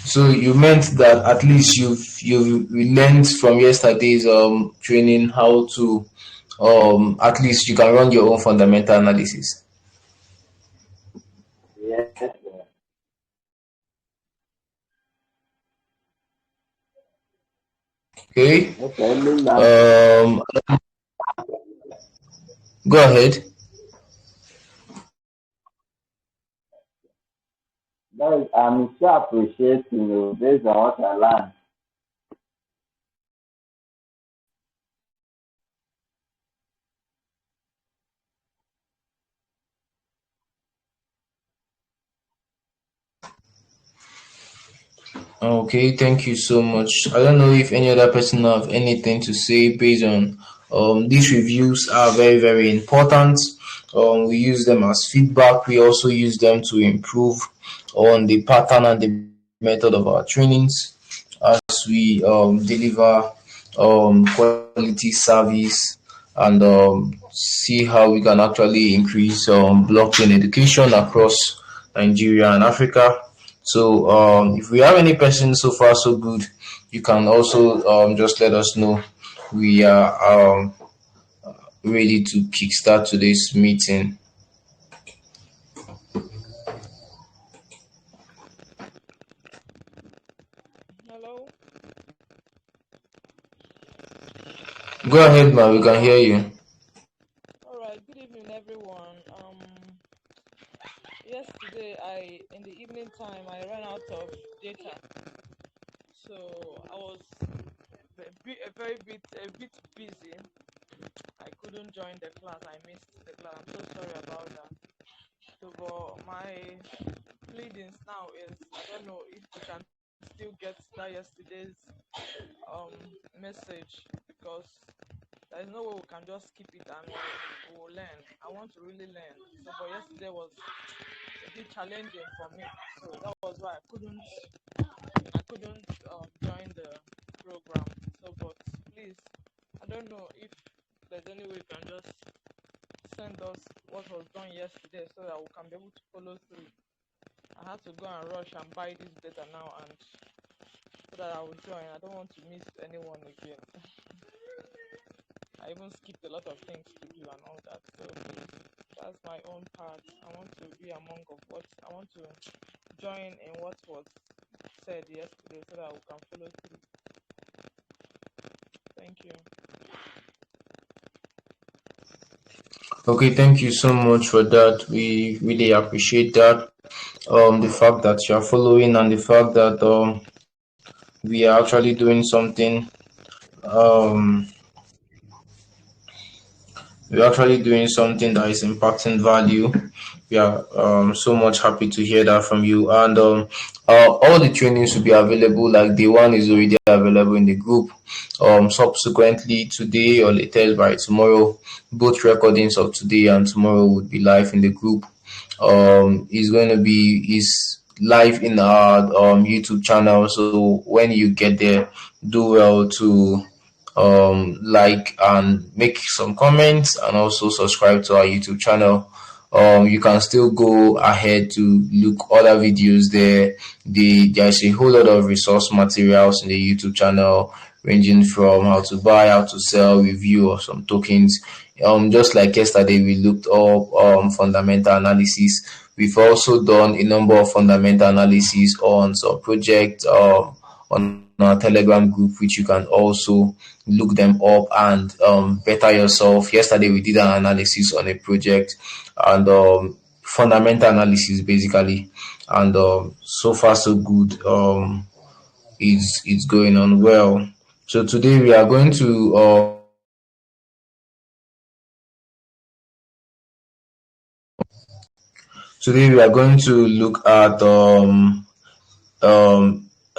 So you meant that at least you've learned from yesterday's training how to at least you can run your own fundamental analysis. Yes, sir. Okay. Yes, I only learned from it. Um, Go ahead. That is, I'm sure appreciating you based on what I learned. Okay, thank you so much. I don't know if any other person have anything to say based on these reviews are very, very important. We use them as feedback. We also use them to improve on the pattern and the method of our trainings as we deliver quality service and see how we can actually increase blockchain education across Nigeria and Africa. So if we have any person so far so good, you can also just let us know. We are ready to kickstart today's meeting. Hello. Go ahead, man. We can hear you. All right. Good evening, everyone. Yesterday, in the evening time, I ran out of data, so I was a bit busy. I couldn't join the class. I missed the class. I'm so sorry about that. So, but my pleadings now is I don't know if we can still get that yesterday's um message because there's no way we can just skip it and we'll learn. I want to really learn. So, but yesterday was a bit challenging for me. So that was why I couldn't join the program. So, but please, I don't know if there's any way you can just send us what was done yesterday so that we can be able to follow through. I had to go and rush and buy this data now and so that I will join. I don't want to miss anyone again. I even skipped a lot of things to do and all that. So please, that's my own part. I want to be among of what I want to join in what was said yesterday so that we can follow through. Thank you. Okay, thank you so much for that. We really appreciate that. The fact that you're following and the fact that we are actually doing something. Um, we're actually doing something that is impacting value. We are so much happy to hear that from you. And all the trainings will be available. Like the one is already available in the group. Subsequently today or latest by tomorrow, both recordings of today and tomorrow would be live in the group. Is going to be is live in our YouTube channel. So when you get there, do well to like and make some comments and also subscribe to our YouTube channel. You can still go ahead to look other videos there. There's a whole lot of resource materials in the YouTube channel, ranging from how to buy, how to sell, review of some tokens. Just like yesterday, we looked up fundamental analysis. We've also done a number of fundamental analysis on some projects on our Telegram group, which you can also look them up and better yourself. Yesterday, we did an analysis on a project and fundamental analysis basically, and so far so good. It's going on well. So today we are going to look at um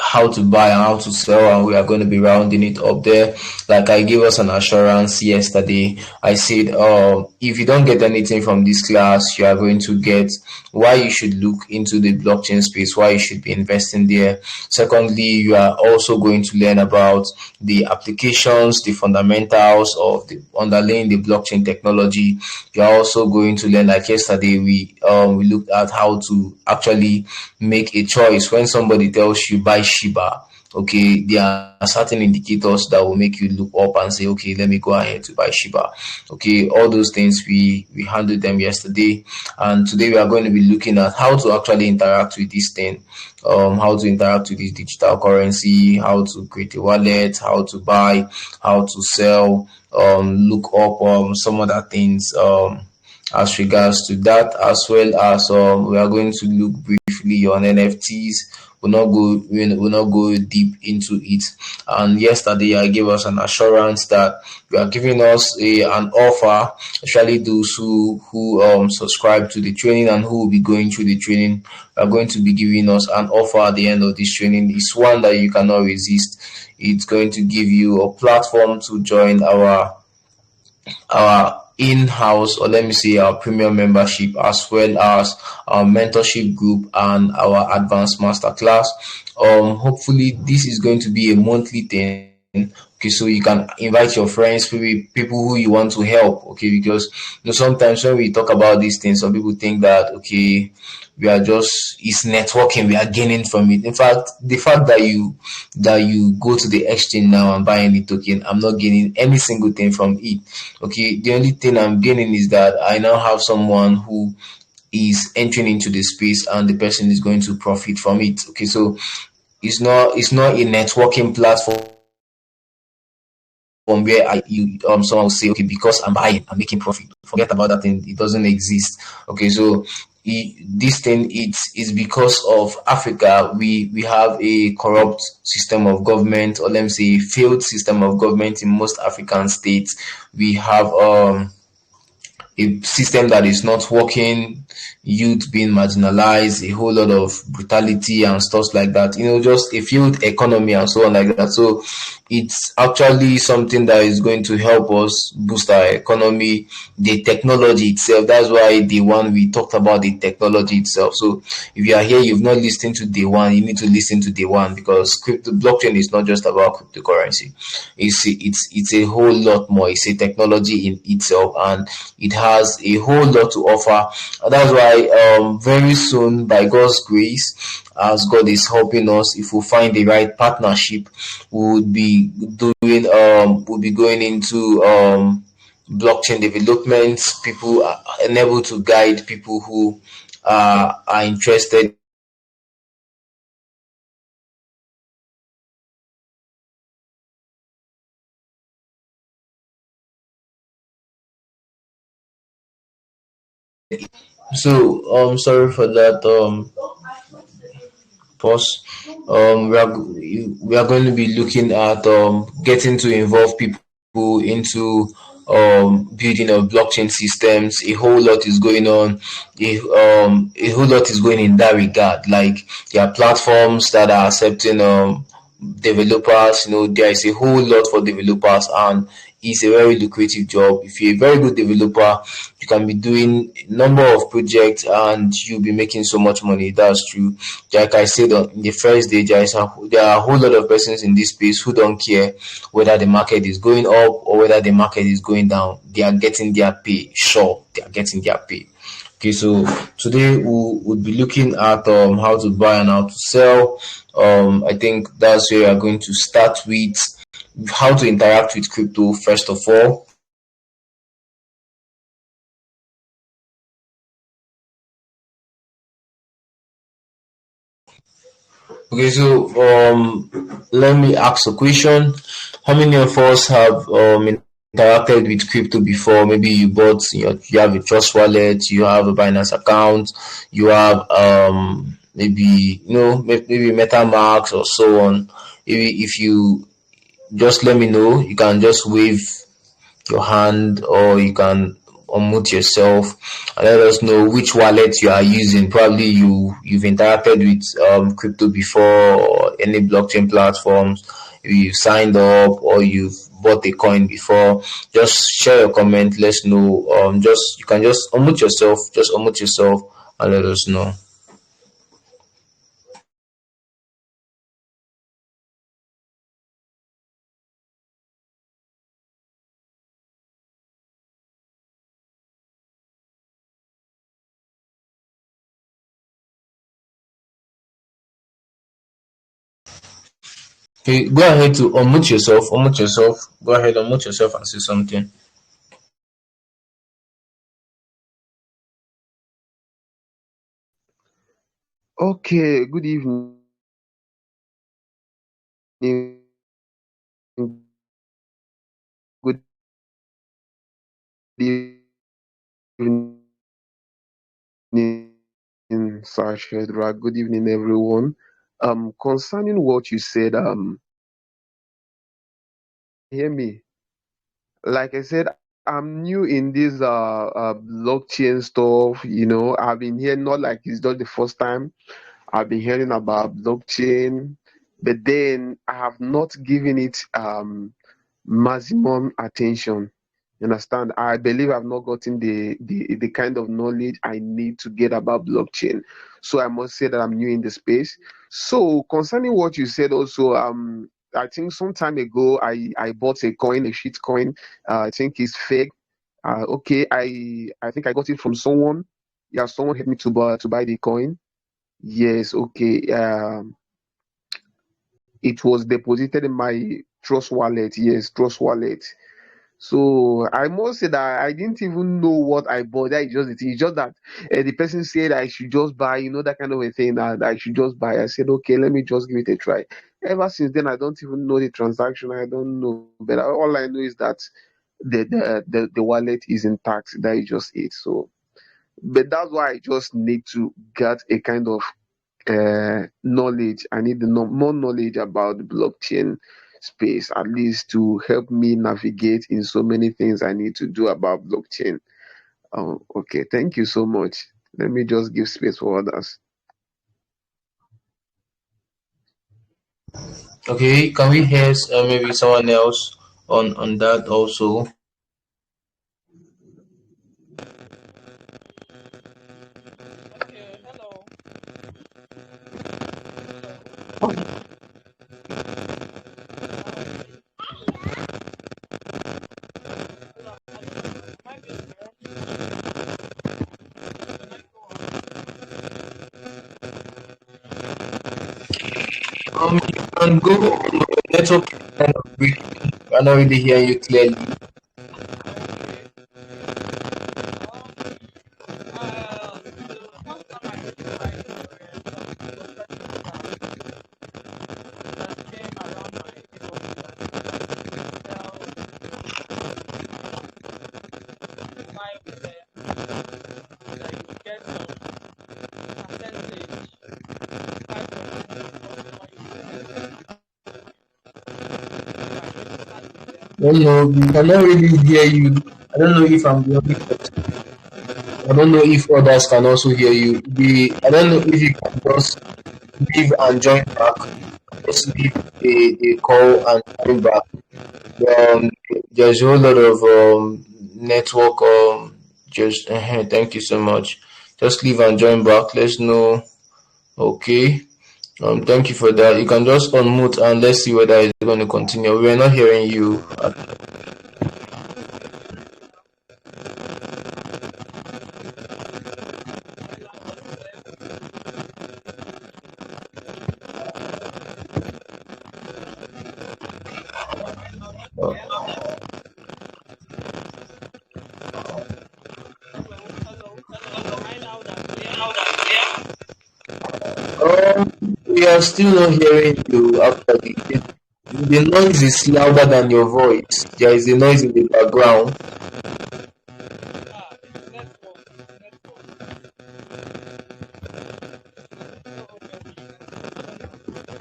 how to buy and how to sell, and we are going to be rounding it up there. Like I gave us an assurance yesterday. I said, if you don't get anything from this class, you are going to get why you should look into the blockchain space, why you should be investing there. Secondly, you are also going to learn about the applications, the fundamentals of the underlying the blockchain technology. You are also going to learn, like yesterday, we looked at how to actually make a choice when somebody tells you buy Shiba. Okay, there are certain indicators that will make you look up and say, okay, let me go ahead to buy Shiba. Okay, all those things we handled them yesterday, and today we are going to be looking at how to actually interact with this thing, how to interact with this digital currency, how to create a wallet, how to buy, how to sell, look up some other things as regards to that, as well as we are going to look briefly on NFTs. We'll not go deep into it. And yesterday I gave us an assurance that you are giving us an offer, especially those who subscribe to the training and who will be going through the training. Are going to be giving us an offer at the end of this training. It's one that you cannot resist. It's going to give you a platform to join our in-house, or let me say our premium membership, as well as our mentorship group and our advanced masterclass. Hopefully this is going to be a monthly thing. Okay, so you can invite your friends, maybe people who you want to help. Okay, because sometimes when we talk about these things, some people think that okay, we are just it's networking, we are gaining from it. In fact, the fact that you go to the exchange now and buy any token, I'm not gaining any single thing from it. Okay, the only thing I'm gaining is that I now have someone who is entering into the space and the person is going to profit from it. Okay, so it's not a networking platform where someone will say, okay, because I'm buying, I'm making profit. Forget about that thing. It doesn't exist. Okay, so this thing it's because of Africa. We have a corrupt system of government, or let me say failed system of government in most African states. We have a system that is not working, youth being marginalized, a whole lot of brutality and stuff like that. Just a failed economy and so on like that. So it's actually something that is going to help us boost our economy, the technology itself. That's why day one we talked about the technology itself. So if you are here, you've not listened to day one, you need to listen to day one, because crypto blockchain is not just about cryptocurrency. It's a whole lot more. It's a technology in itself, and it has a whole lot to offer. And that's why very soon, by God's grace, as God is helping us, if we find the right partnership, we would be doing we'll be going into blockchain development. People are enabled to guide people who are interested in blockchain development, and sorry for that pause. We are going to be looking at getting to involve people into building of blockchain systems. A whole lot is going on. A whole lot is going in that regard. Like there are platforms that are accepting developers. There is a whole lot for developers, and it's a very lucrative job. If you're a very good developer, you can be doing a number of projects and you'll be making so much money. That's true. Like I said in the first day, there are a whole lot of persons in this space who don't care whether the market is going up or whether the market is going down. They are getting their pay. Sure, they are getting their pay. Okay, so today we'll be looking at how to buy and how to sell. I think that's where we are going to start with how to interact with crypto first of all. Okay, so let me ask a question. How many of us have interacted with crypto before? Maybe you bought you have a Trust wallet, you have a Binance account, you have maybe maybe MetaMask or so on. If you just let me know, you can just wave your hand, or you can unmute yourself and let us know which wallet you are using. Probably you've interacted with crypto before, or any blockchain platforms. You've signed up or you've bought a coin before. Just share your comment. Let's know. Just you can just unmute yourself. Just unmute yourself and let us know. Okay, go ahead to unmute yourself. Unmute yourself. Go ahead, unmute yourself and say something. Okay, good evening. Good evening, Sir Shedrack. Good evening, everyone. Concerning what you said, hear me. Like I said, I'm new in this blockchain stuff. I've been here, not like it's not the first time. I've been hearing about blockchain, but then I have not given it maximum attention. You understand? I believe I've not gotten the kind of knowledge I need to get about blockchain. So I must say that I'm new in the space. So concerning what you said also, I think some time ago I bought a coin, a shit coin. I think it's fake. Okay, I think I got it from someone. Yeah, someone helped me to buy the coin. Yes, okay. It was deposited in my Trust wallet. Yes, Trust wallet. So I must say that I didn't even know what I bought. That is just the thing. It's just that the person said I should just buy, that kind of a thing. That I should just buy. I said, okay, let me just give it a try. Ever since then, I don't even know the transaction. I don't know, but all I know is that the wallet is intact. That is just it. So, but that's why I just need to get a kind of knowledge. I need more knowledge about the blockchain space, at least to help me navigate in so many things I need to do about blockchain. Okay, thank you so much. Let me just give space for others. Okay, can we hear maybe someone else on that also? Okay, hello, hello, hello, hello. I don't know. Am I being heard? Can I go on? You can go on your network is kind of breaking. I'm not really hearing you clearly. Okay, okay. The first time I tried some suspected scam that came around my neighborhood that that they sell buy with them that you will get some percentage, 5% of whatever you invested if you are registered with them. No, no, we cannot really hear you. I don't know if I'm the only person. I don't know if others can also hear you. I don't know if you can just leave and join back. Just leave a call and join back. Um, there's a whole lot of network. Just thank you so much. Just leave and join back. Let's know. Okay. Thank you for that. You can just unmute and let's see whether it's going to continue. We are not hearing you. Okay, can you hear me now? Am I not clear? Am I not clear? Hello, hello, hello. Am I loud and clear? We are still not hearing you. Actually, the noise is louder than your voice. There is a noise in the background. Ah, it's network. It's network. Probably it's network. I don't know.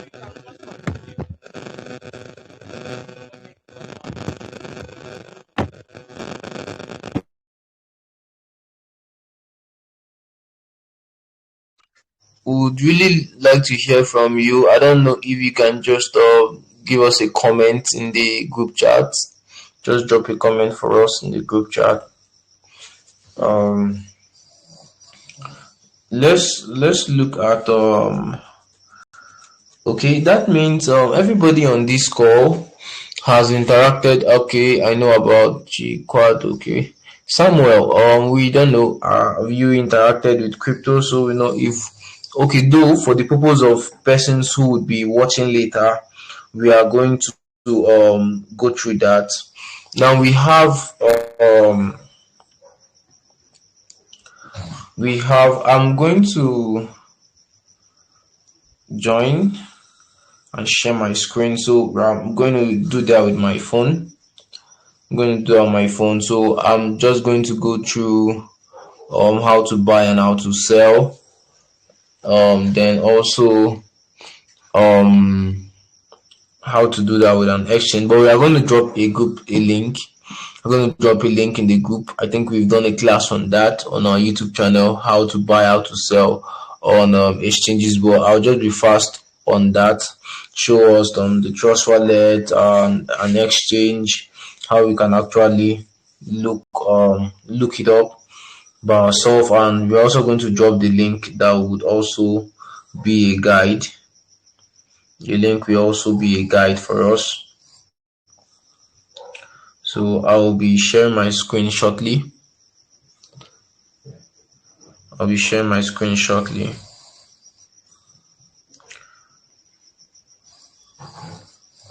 You can just continue. Let me go back. would really like to hear from you. I don't know if you can just give us a comment in the group chat. Just drop a comment for us in the group chat. Um, let's look at okay, that means everybody on this call has interacted. Okay, I know about G Quad. Okay, Samuel. We don't know. You interacted with crypto, so we know if. Okay, though for the purpose of persons who would be watching later, we are going to go through that. Now we have. I'm going to join and share my screen. So I'm going to do that with my phone. I'm going to do it on my phone. So I'm just going to go through how to buy and how to sell. Then also um how to do that with an exchange. But we are going to drop a link. I'm going to drop a link in the group. I think we've done a class on that on our YouTube channel, how to buy, how to sell on exchanges. But I'll just be fast on that. Show us the Trust Wallet and exchange, how we can actually look it up by ourselves, and we're also going to drop the link that would also be a guide. The link will also be a guide for us. So I will be sharing my screen shortly. I'll be sharing my screen shortly.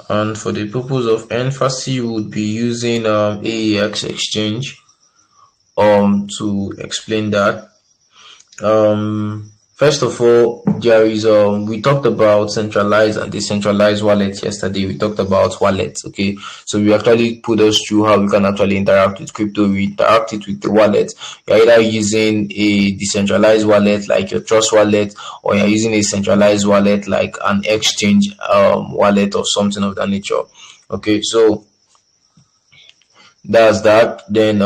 And for the purpose of emphasis, we would be using AEX exchange to explain that. First of all, there is we talked about centralized and decentralized wallets yesterday. We talked about wallets, okay? So we actually put us through how we can actually interact with crypto. We interact it with the wallet. You're either using a decentralized wallet like your Trust wallet, or you're using a centralized wallet like an exchange wallet or something of that nature. Okay, so that's that. Then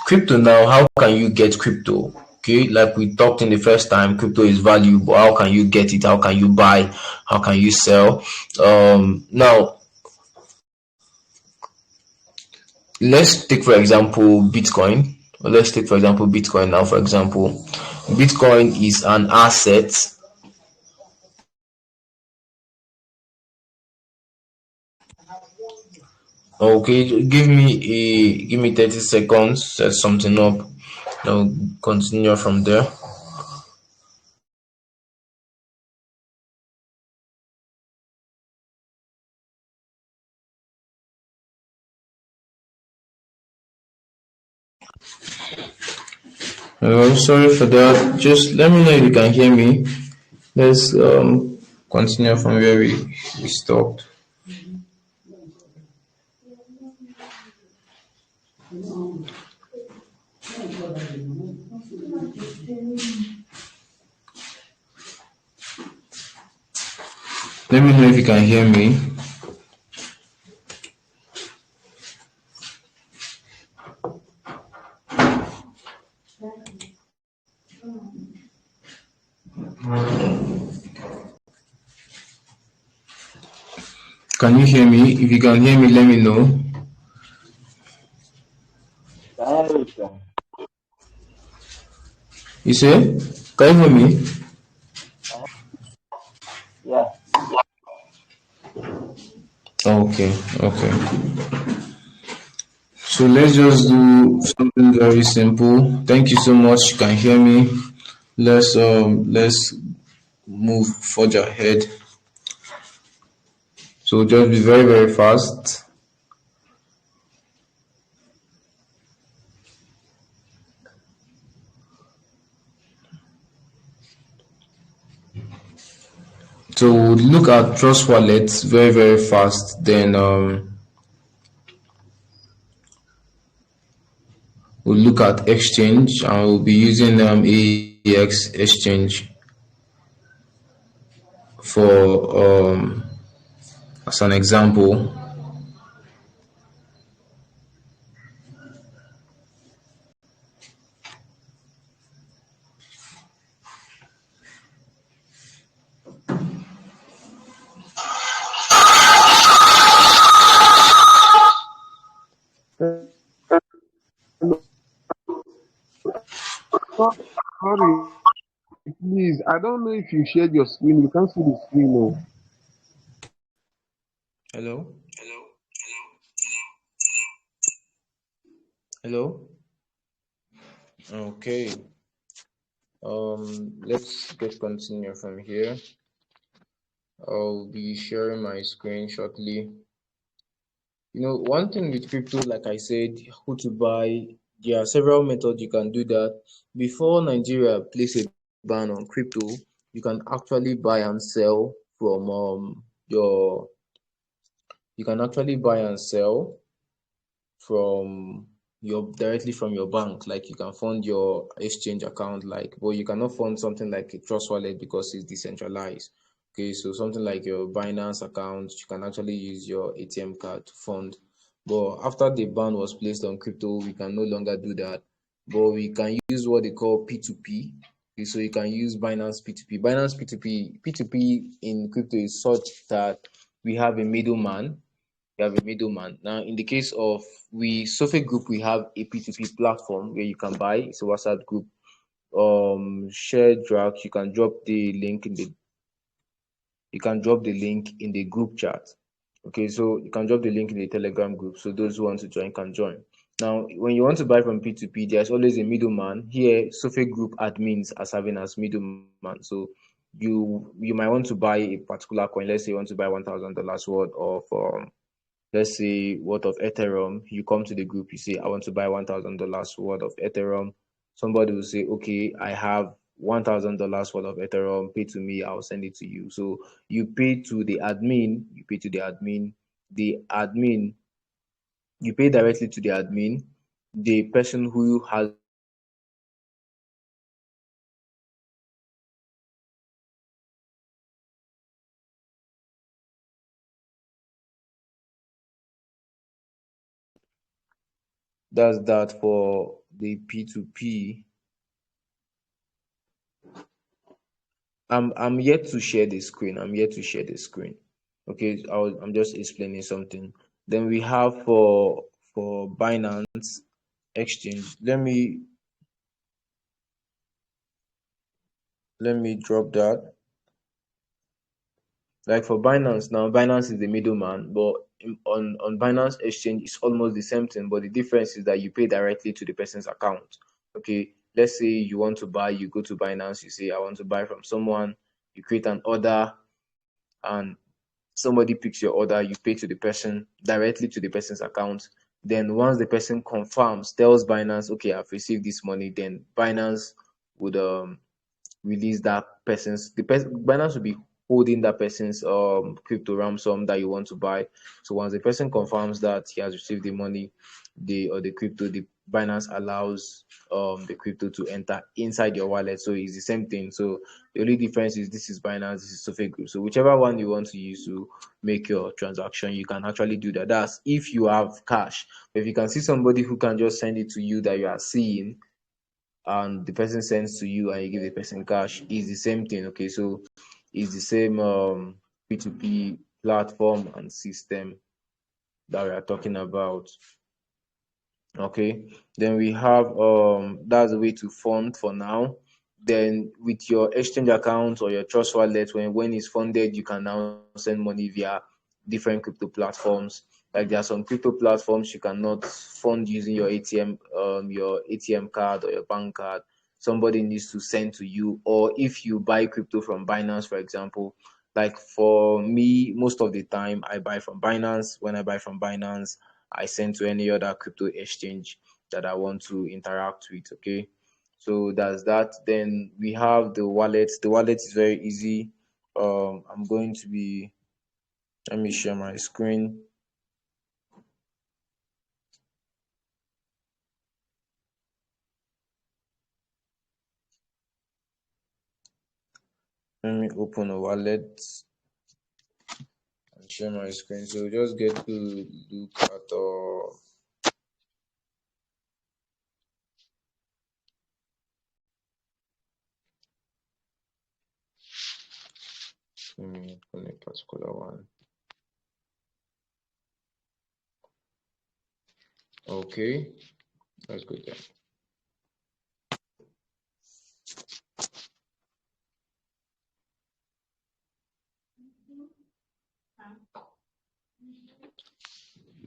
crypto now, how can you get crypto? Okay, like we talked in the first time, crypto is valuable. How can you get it? How can you buy? How can you sell? Now let's take for example Bitcoin. Let's take for example Bitcoin now. For example, Bitcoin is an asset. Okay, give me 30 seconds, set something up. Now continue from there. Sorry for that. Just let me know if you can hear me. Let's continue from where we stopped. Let me know if you can hear me. Can you hear me? If you can hear me, let me know. Can you hear me, sir? You say? Can you hear me? Yeah. Okay, okay. So let's just do something very simple. Thank you so much. You can hear me. Let's move further ahead. So just be very very fast. So we'll look at Trust Wallet very very fast. Then we'll look at exchange, and we'll be using AEX exchange for as an example. Sorry, please. I don't know if you shared your screen. You can't see the screen. Oh. Hello? Hello? Okay. Let's get continue from here. I'll be sharing my screen shortly. One thing with crypto, like I said, who to buy, there are several methods you can do that. Before Nigeria place a ban on crypto, you can actually buy and sell from your you can actually buy and sell from your directly from your bank. Like you can fund your exchange account, like, but you cannot fund something like a trust wallet because it's decentralized. Okay, so something like your Binance account, you can actually use your ATM card to fund. But after the ban was placed on crypto, we can no longer do that. But we can use what they call P2P. Okay, so you can use Binance P2P. Binance P2P in crypto is such that we have a middleman. You have a middleman. Now, in the case of we Sofe Group, we have a P2P platform where you can buy. It's a WhatsApp group. Share drag. You can drop the link in the group chat. Okay, so you can drop the link in the Telegram group. So those who want to join can join. Now, when you want to buy from P2P, there's always a middleman. Here, Sofe Group admins are serving as middleman. So you might want to buy a particular coin. Let's say you want to buy $1,000 worth of let's say worth of Ethereum. You come to the group, you say, I want to buy $1,000 worth of Ethereum. Somebody will say, okay, I have $1,000 worth of Ethereum, pay to me, I'll send it to you. So you pay to the admin, the admin, you pay directly to the admin, the person who has does that for the P2P. I'm yet to share the screen. I'm yet to share the screen. Okay, I'm just explaining something. Then we have for Binance Exchange. Let me drop that. Like for Binance now, Binance is the middleman, but on Binance Exchange, it's almost the same thing. But the difference is that you pay directly to the person's account. Okay, let's say you want to buy, you go to Binance, you say I want to buy from someone, you create an order, and somebody picks your order, you pay to the person directly to the person's account. Then once the person confirms, tells Binance, okay, I've received this money, then Binance would release that person's the person Binance will be holding that person's crypto ransom that you want to buy. So once the person confirms that he has received the money, the crypto, the Binance allows the crypto to enter inside your wallet. So it's the same thing. So the only difference is this is Binance, this is Sofe Group. So whichever one you want to use to make your transaction, you can actually do that. That's if you have cash. But if you can see somebody who can just send it to you that you are seeing, and the person sends to you and you give the person cash, is the same thing. Okay, so it's the same P2P platform and system that we are talking about. Okay, then we have that's the way to fund for now. Then with your exchange account or your trust wallet, when it's funded, you can now send money via different crypto platforms. Like there are some crypto platforms you cannot fund using your ATM card or your bank card. Somebody needs to send to you, or if you buy crypto from Binance, for example. Like for me, most of the time I buy from Binance. When I buy from Binance, I send to any other crypto exchange that I want to interact with. Okay, so that's that. Then we have the wallet. The wallet is very easy. I'm going to be, let me share my screen. Let me open a wallet and share my screen. So just get to look at let me open a particular one. Okay, let's go there.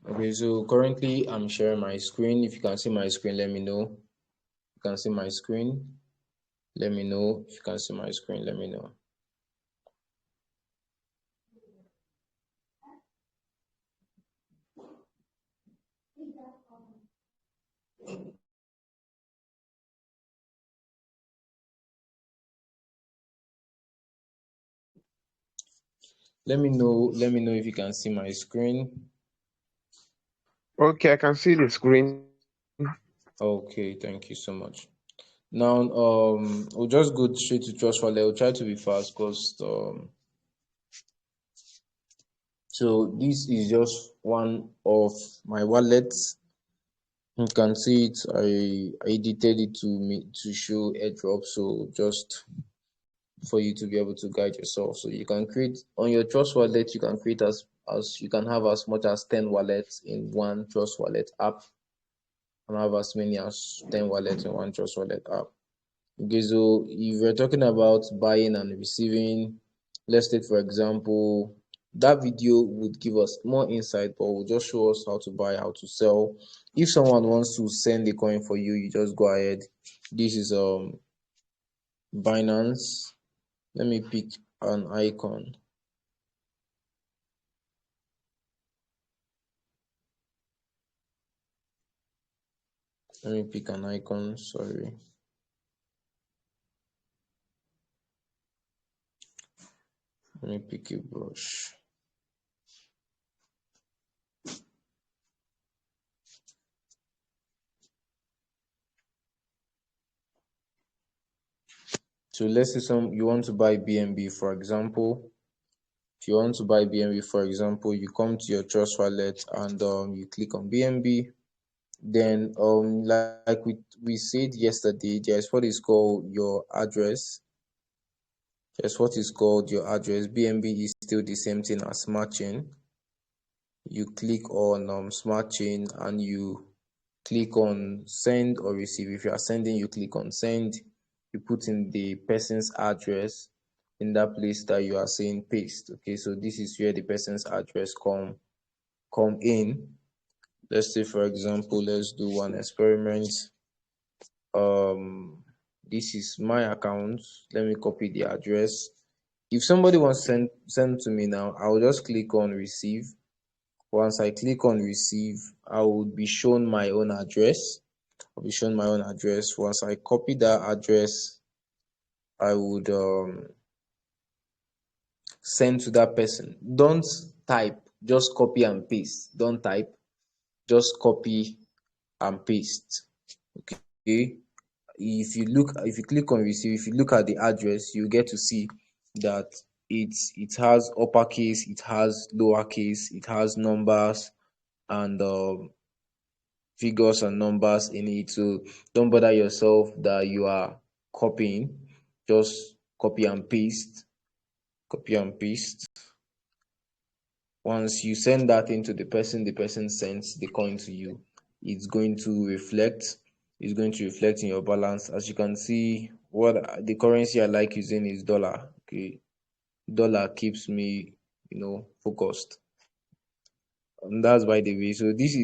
Okay, so currently I'm sharing my screen. If you can see my screen, let me know. You can see my screen. Let me know if you can see my screen. Let me know. Let me know. Let me know if you can see my screen. Okay, I can see the screen. Okay, thank you so much. Now, we'll just go straight to Trust Wallet. We'll try to be fast because so this is just one of my wallets. You can see it. I edited it to me to show airdrop. So just for you to be able to guide yourself. So you can create on your Trust Wallet. You can create as you can have as much as 10 wallets in one Trust Wallet app, and have as many as 10 wallets in one Trust Wallet app. Okay, so if we're talking about buying and receiving, let's take for example, that video would give us more insight, but will just show us how to buy, how to sell. If someone wants to send a coin for you, you just go ahead. This is Binance. Let me pick an icon. Let me pick an icon. Sorry. Let me pick a brush. So let's say you want to buy BNB, for example. If you want to buy BNB, for example, you come to your Trust Wallet and you click on BNB. Then like we said yesterday, there's what is called your address. There's what is called your address. BNB is still the same thing as Smart Chain. You click on Smart Chain and you click on send or receive. If you are sending, you click on send. You put in the person's address in that place that you are saying paste. Okay, so this is where the person's address come in. Let's say for example, let's do one experiment. um this is my account. Let me copy the address. If somebody wants to send to me now, I'll just click on receive. Once I click on receive, I will be shown my own address. I'll be shown my own address. Once I copy that address, I would send to that person. Don't type, just copy and paste. Don't type, just copy and paste. Okay. If you click on receive, if you look at the address, you get to see that it has uppercase, it has lowercase, it has numbers and figures and numbers in it. So don't bother yourself that you are copying. Just copy and paste. Copy and paste. Once you send that into the person sends the coin to you. It's going to reflect. It's going to reflect in your balance. As you can see, what the currency I like using is dollar. Okay, dollar keeps me, focused. And that's by the way. So this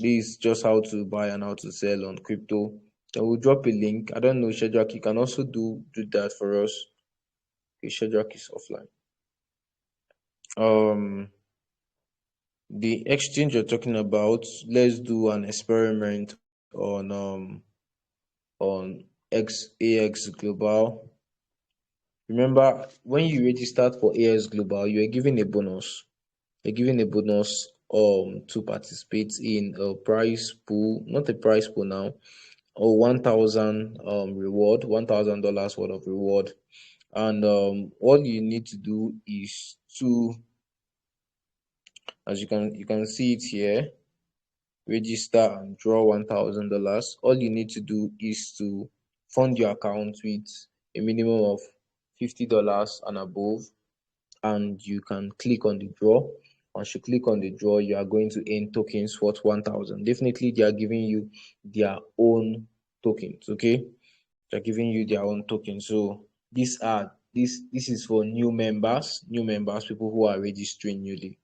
is just how to buy and how to sell on crypto. I will drop a link. I don't know, Shadrach, you can also do that for us. Okay, Shadrach is offline. The exchange you're talking about, let's do an experiment on AX Global. Remember, when you registered for AX Global, you are given a bonus. You're given a bonus to participate in a prize pool, not a prize pool now, or 1,000 reward, $1,000 worth of reward. And all you need to do is to, as you can see it here, register and draw $1,000. All you need to do is to fund your account with a minimum of $50 and above, and you can click on the draw. Once you click on the draw, you are going to earn tokens worth 1,000. Definitely, they are giving you their own tokens. Okay, they're giving you their own tokens. So this is for new members, people who are registering newly.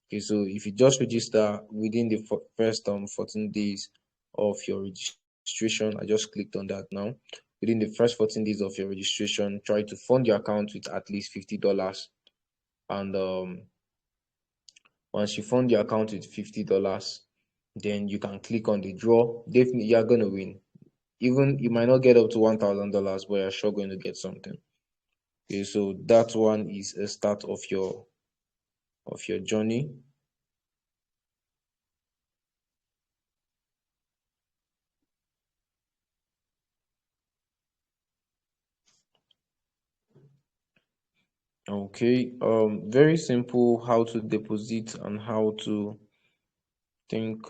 Okay, so if you just register within the first 14 days of your registration, I just clicked on that now. Within the first 14 days of your registration, try to fund your account with at least $50. And once you fund your account with $50, then you can click on the draw. Definitely, you're gonna win. Even you might not get up to $1,000, but you're sure going to get something. Okay, so that one is a start of your journey. Okay, very simple how to deposit and how to think.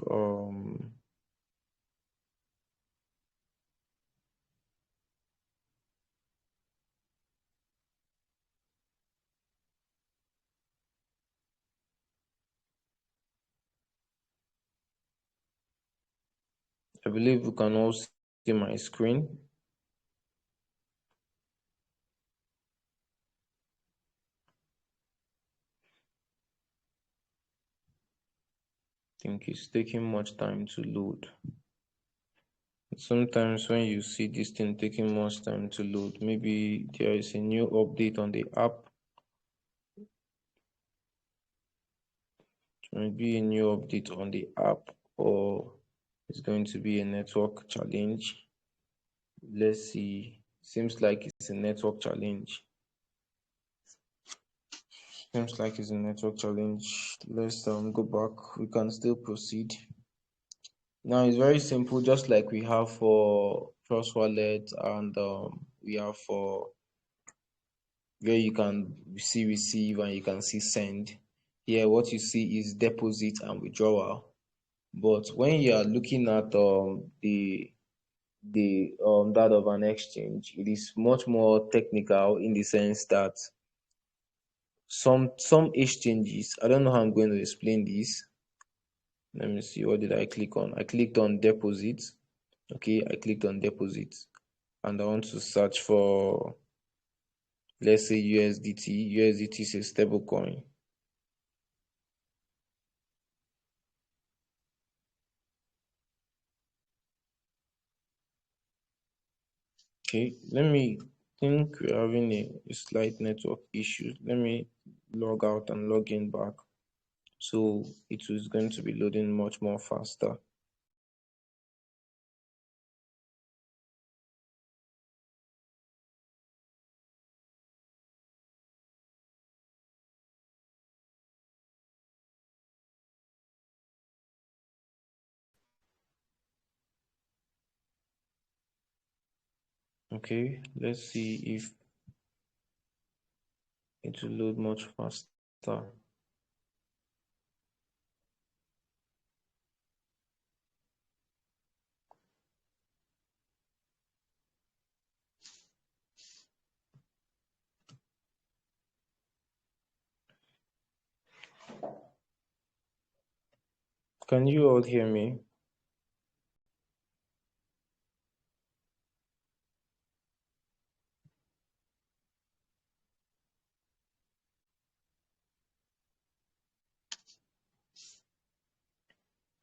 I believe you can all see my screen. I think it's taking much time to load. Sometimes when you see this thing taking much time to load, maybe there is a new update on the app. Maybe a new update on the app, or it's going to be a network challenge. Let's see. Seems like it's a network challenge. Seems like it's a network challenge. Let's go back. We can still proceed. Now it's very simple, just like we have for Trust Wallet, and we have for where you can see receive and you can see send. Here, what you see is deposit and withdrawal. But when you are looking at the that of an exchange, it is much more technical in the sense that some exchanges, I don't know how I'm going to explain this. Let me see, what did I click on? I clicked on deposit. Okay, I clicked on deposit, and I want to search for, let's say, USDT. USDT is a stable coin. Okay, let me think we're having a slight network issue. Let me log out and log in back. So it is going to be loading much more faster. Okay, let's see if it will load much faster. Can you all hear me?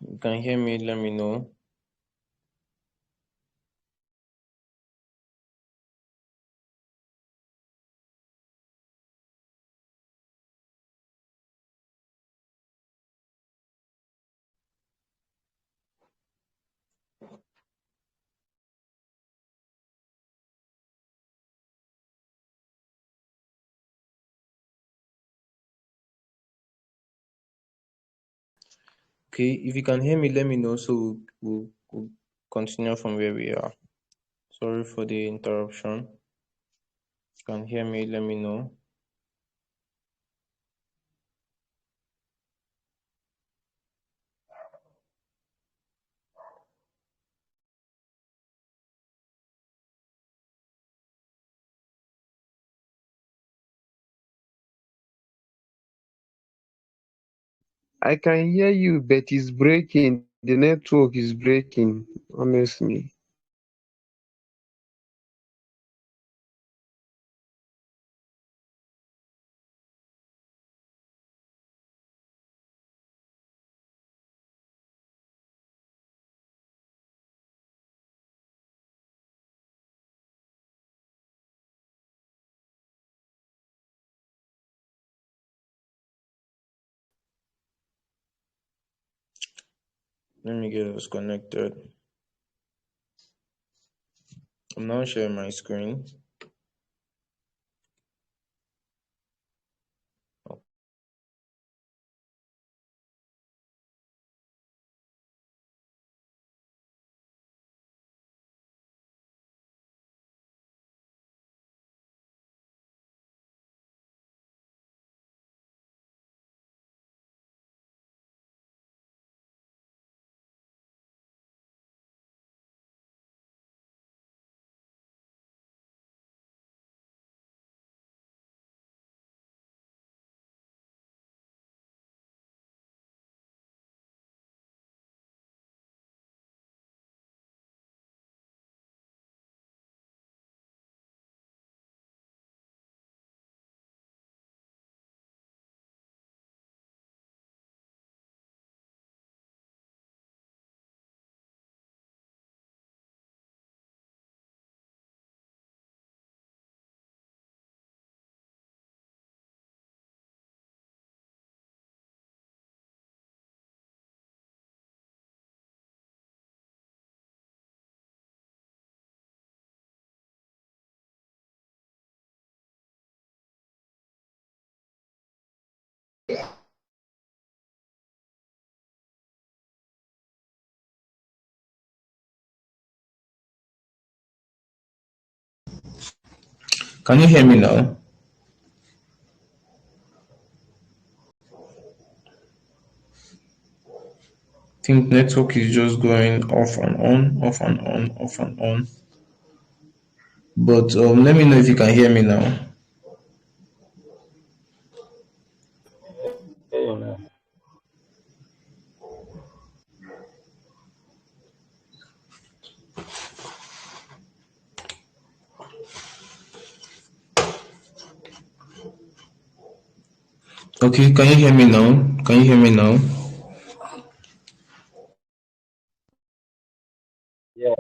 You can hear me, let me know. Okay, if you can hear me, let me know, so we'll continue from where we are. Sorry for the interruption. If you can hear me, let me know. I can hear you, but it's breaking. The network is breaking, honestly. Let me get us connected. I'm now sharing my screen. Can you hear me now? I think network is just going off and on, off and on, off and on. But let me know if you can hear me now. You know. Okay, can you hear me now? Can you hear me now? Yeah.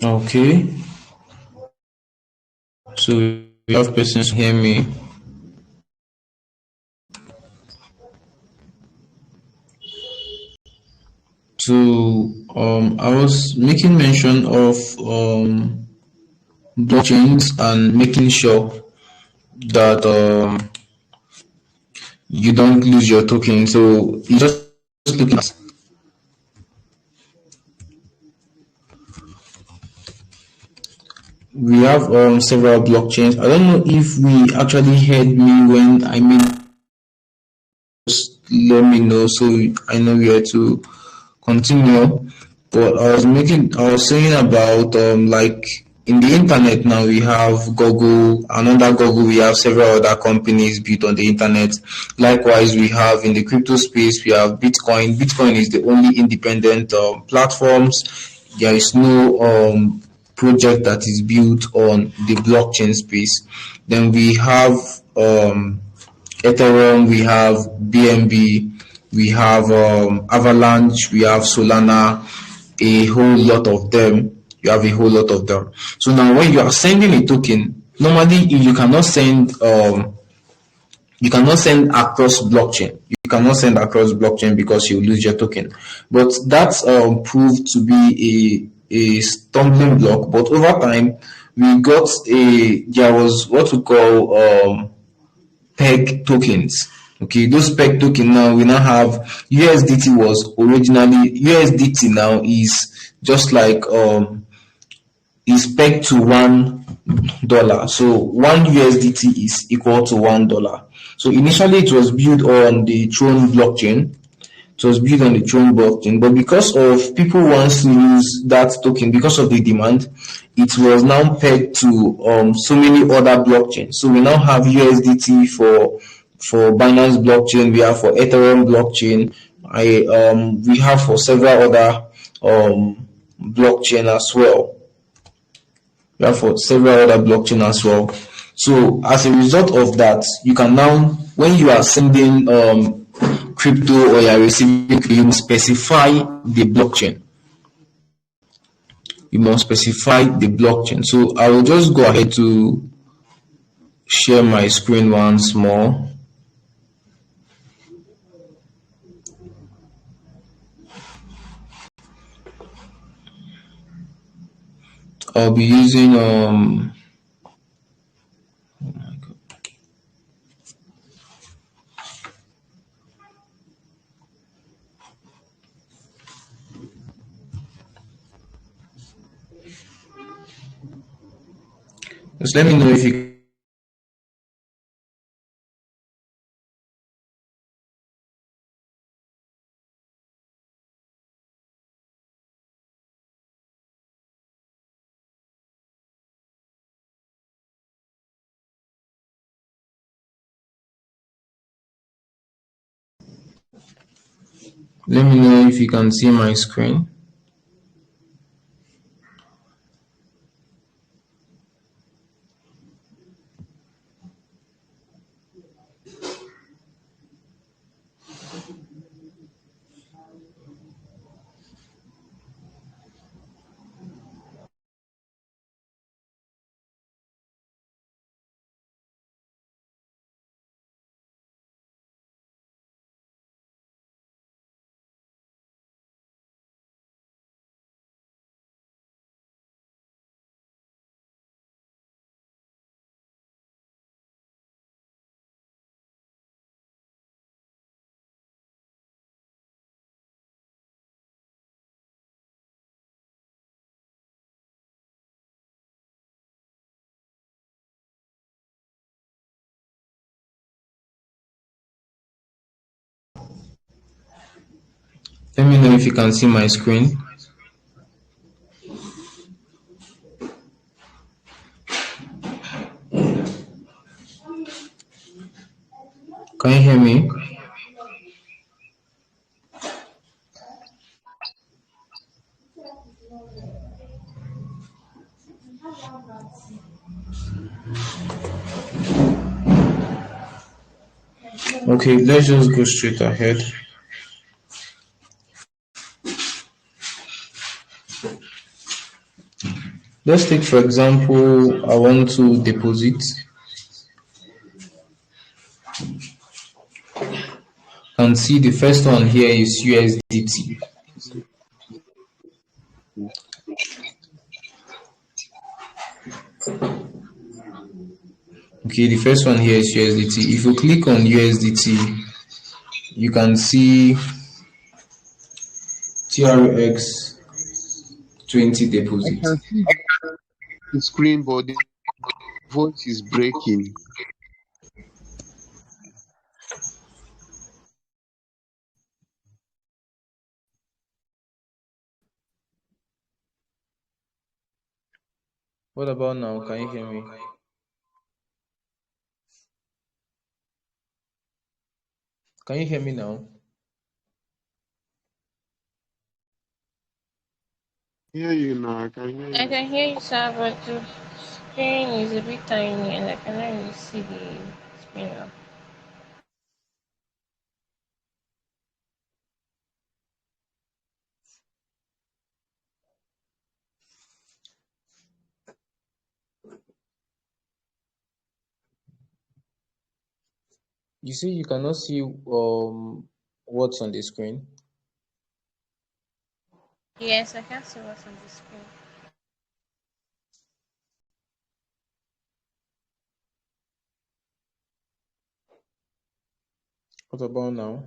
Okay, so we have persons hear me. So I was making mention of blockchains and making sure that you don't lose your token. So you just looking at, we have several blockchains. I don't know if we actually heard me when I made, let me know so I know where to continue. But I was saying about like in the internet now we have Google, and under Google we have several other companies built on the internet. Likewise, we have in the crypto space we have Bitcoin. Bitcoin is the only independent platforms. There is no project that is built on the blockchain space. Then we have Ethereum, we have BNB, we have Avalanche, we have Solana, a whole lot of them. You have a whole lot of them. So now, when you are sending a token, normally you cannot send across blockchain. You cannot send across blockchain because you lose your token. But that's proved to be a stumbling block. But over time, there was what we call peg tokens. Okay, those peg token now we now have USDT. Was originally USDT now is just like is pegged to $1. So one USDT is equal to $1. So initially it was built on the Tron blockchain. It was built on the Tron blockchain, but because of people wants to use that token because of the demand, it was now pegged to so many other blockchains. So we now have USDT for Binance blockchain, we have for Ethereum blockchain, we have for several other blockchain as well. We have for several other blockchain as well. So as a result of that, you can now, when you are sending crypto or you are receiving, you must specify the blockchain. you must specify the blockchain. So I will just go ahead to share my screen once more. I'll be using oh my god. Just let me know if you let me know if you can see my screen. Let me know if you can see my screen. Can you hear me? Okay, let's just go straight ahead. Let's take for example, I want to deposit. Can see the first one here is USDT. Okay, the first one here is USDT. If you click on USDT, you can see TRX 20 I deposit. can see the screen, but the voice is breaking. What about now? Can you hear me? Can you hear me now? Hear you now. I can hear I you. can hear you, sir, but the screen is a bit tiny and I cannot really see the screen now. You see, you cannot see what's on the screen. Yes, I can see what's on the screen. What about now?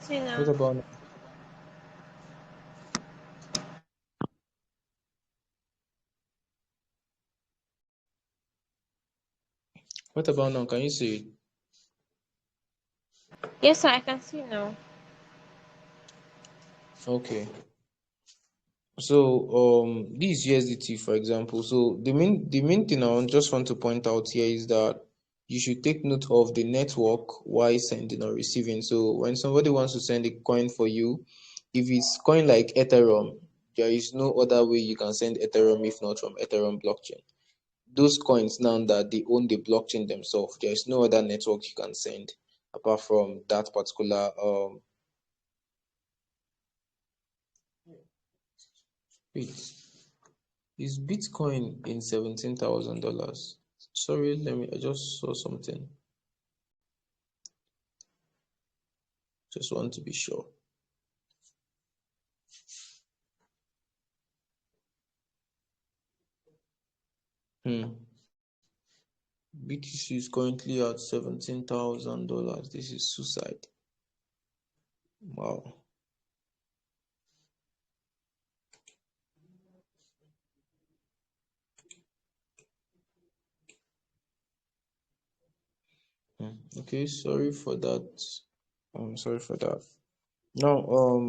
See What now. about what about now? Can you see it? Yes, sir, I can see now. Okay. So this USDT for example. So the main thing I just want to point out here is that you should take note of the network while sending or receiving. So when somebody wants to send a coin for you, if it's coin like Ethereum, there is no other way you can send Ethereum if not from Ethereum blockchain. those coins now that they own the blockchain themselves. There is no other network you can send apart from that particular wait, is Bitcoin in $17,000? Sorry, I just saw something. Just want to be sure. BTC is currently at $17,000. This is suicide. Wow. Okay, sorry for that. Sorry for that. Now,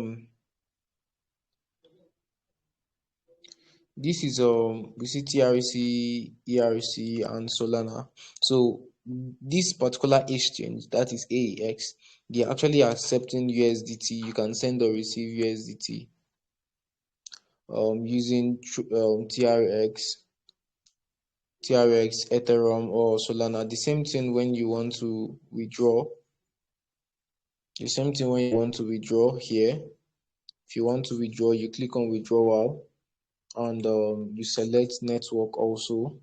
this is we see TRC, ERC, and Solana. So this particular exchange, that is AEX, they're actually accepting USDT. You can send or receive USDT using TRX, Ethereum, or Solana. The same thing when you want to withdraw. The same thing when you want to withdraw here. If you want to withdraw, you click on withdrawal, and you select network also.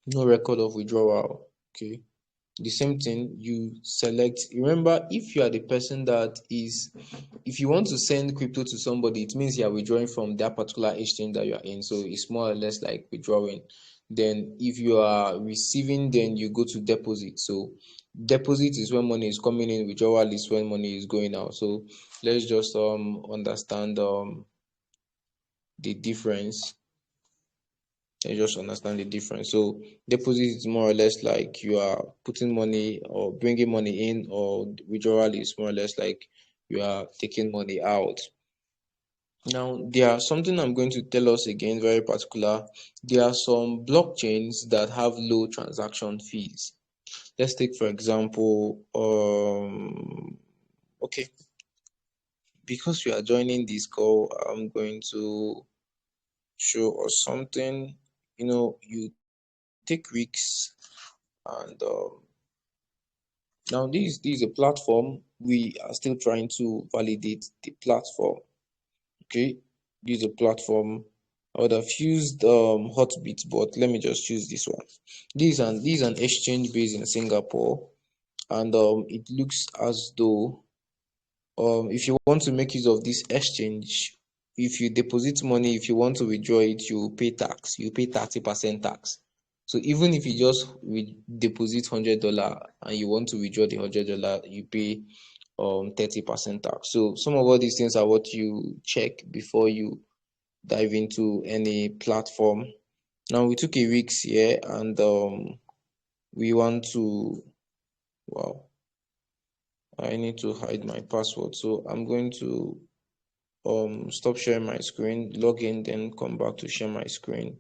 No record of withdrawal. Okay. The same thing, you select. Remember, if you are the person that is, if you want to send crypto to somebody, it means you are withdrawing from that particular exchange that you are in. So it's more or less like withdrawing. Then if you are receiving, then you go to deposit. So deposit is when money is coming in, withdrawal is when money is going out. So let's just understand the difference. You just understand the difference. So deposit is more or less like you are putting money or bringing money in, or withdrawal is more or less like you are taking money out. Now, there are something I'm going to tell us again, very particular. There are some blockchains that have low transaction fees. Let's take, for example, okay, because you are joining this call, I'm going to show us something. You take risks, and now this is a platform. We are still trying to validate the platform. Okay, this is a platform. I would have used Hotbit, but let me just choose this one. This is an exchange based in Singapore, and it looks as though if you want to make use of this exchange, if you deposit money, if you want to withdraw it, you pay tax. You pay 30% tax. So even if you just deposit $100 and you want to withdraw the $100, you pay 30% tax. So some of all these things are what you check before you dive into any platform. Now we took a risk here, and we want to, wow, I need to hide my password. So I'm going to stop sharing my screen, log in, then come back to share my screen.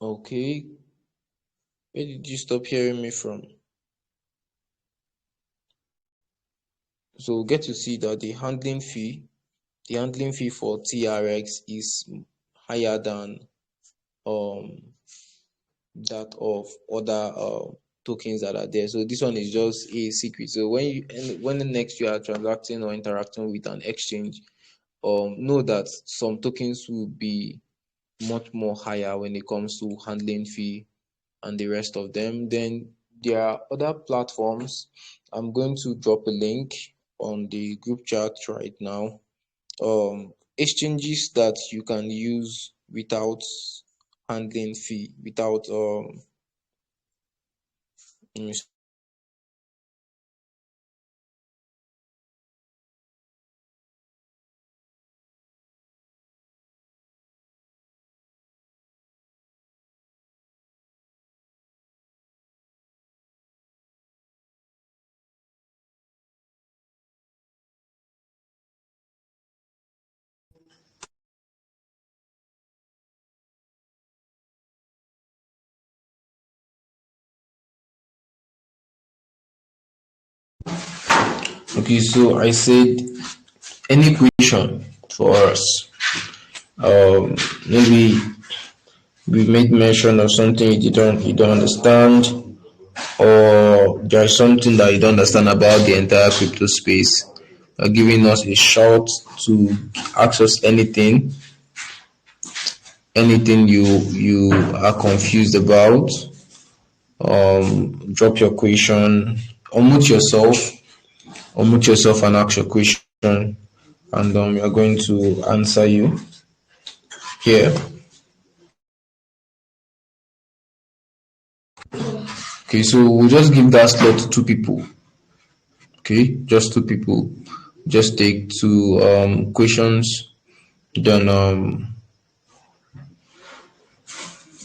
Okay, where did you stop hearing me from? So get to see that the handling fee for TRX is higher than um that of other tokens that are there. So this one is just a secret. So when the next you are transacting or interacting with an exchange, know that some tokens will be much more higher when it comes to handling fee and the rest of them. Then there are other platforms. I'm going to drop a link on the group chat right now. Exchanges that you can use without handling fee, without let me. Okay, so I said any question for us. Maybe we made mention of something you don't understand, or there is something that you don't understand about the entire crypto space. Giving us a shout to ask us anything you are confused about. Drop your question, unmute yourself and ask your question, and we are going to answer you here. Okay, so we'll just give that slot to two people. Okay, just two people. Just take two questions, then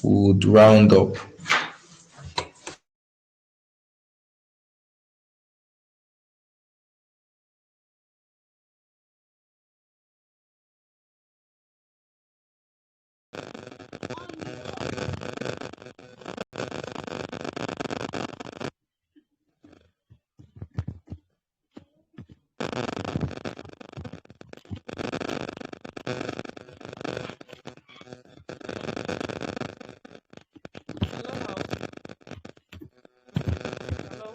would round up. Hello, house. Hello,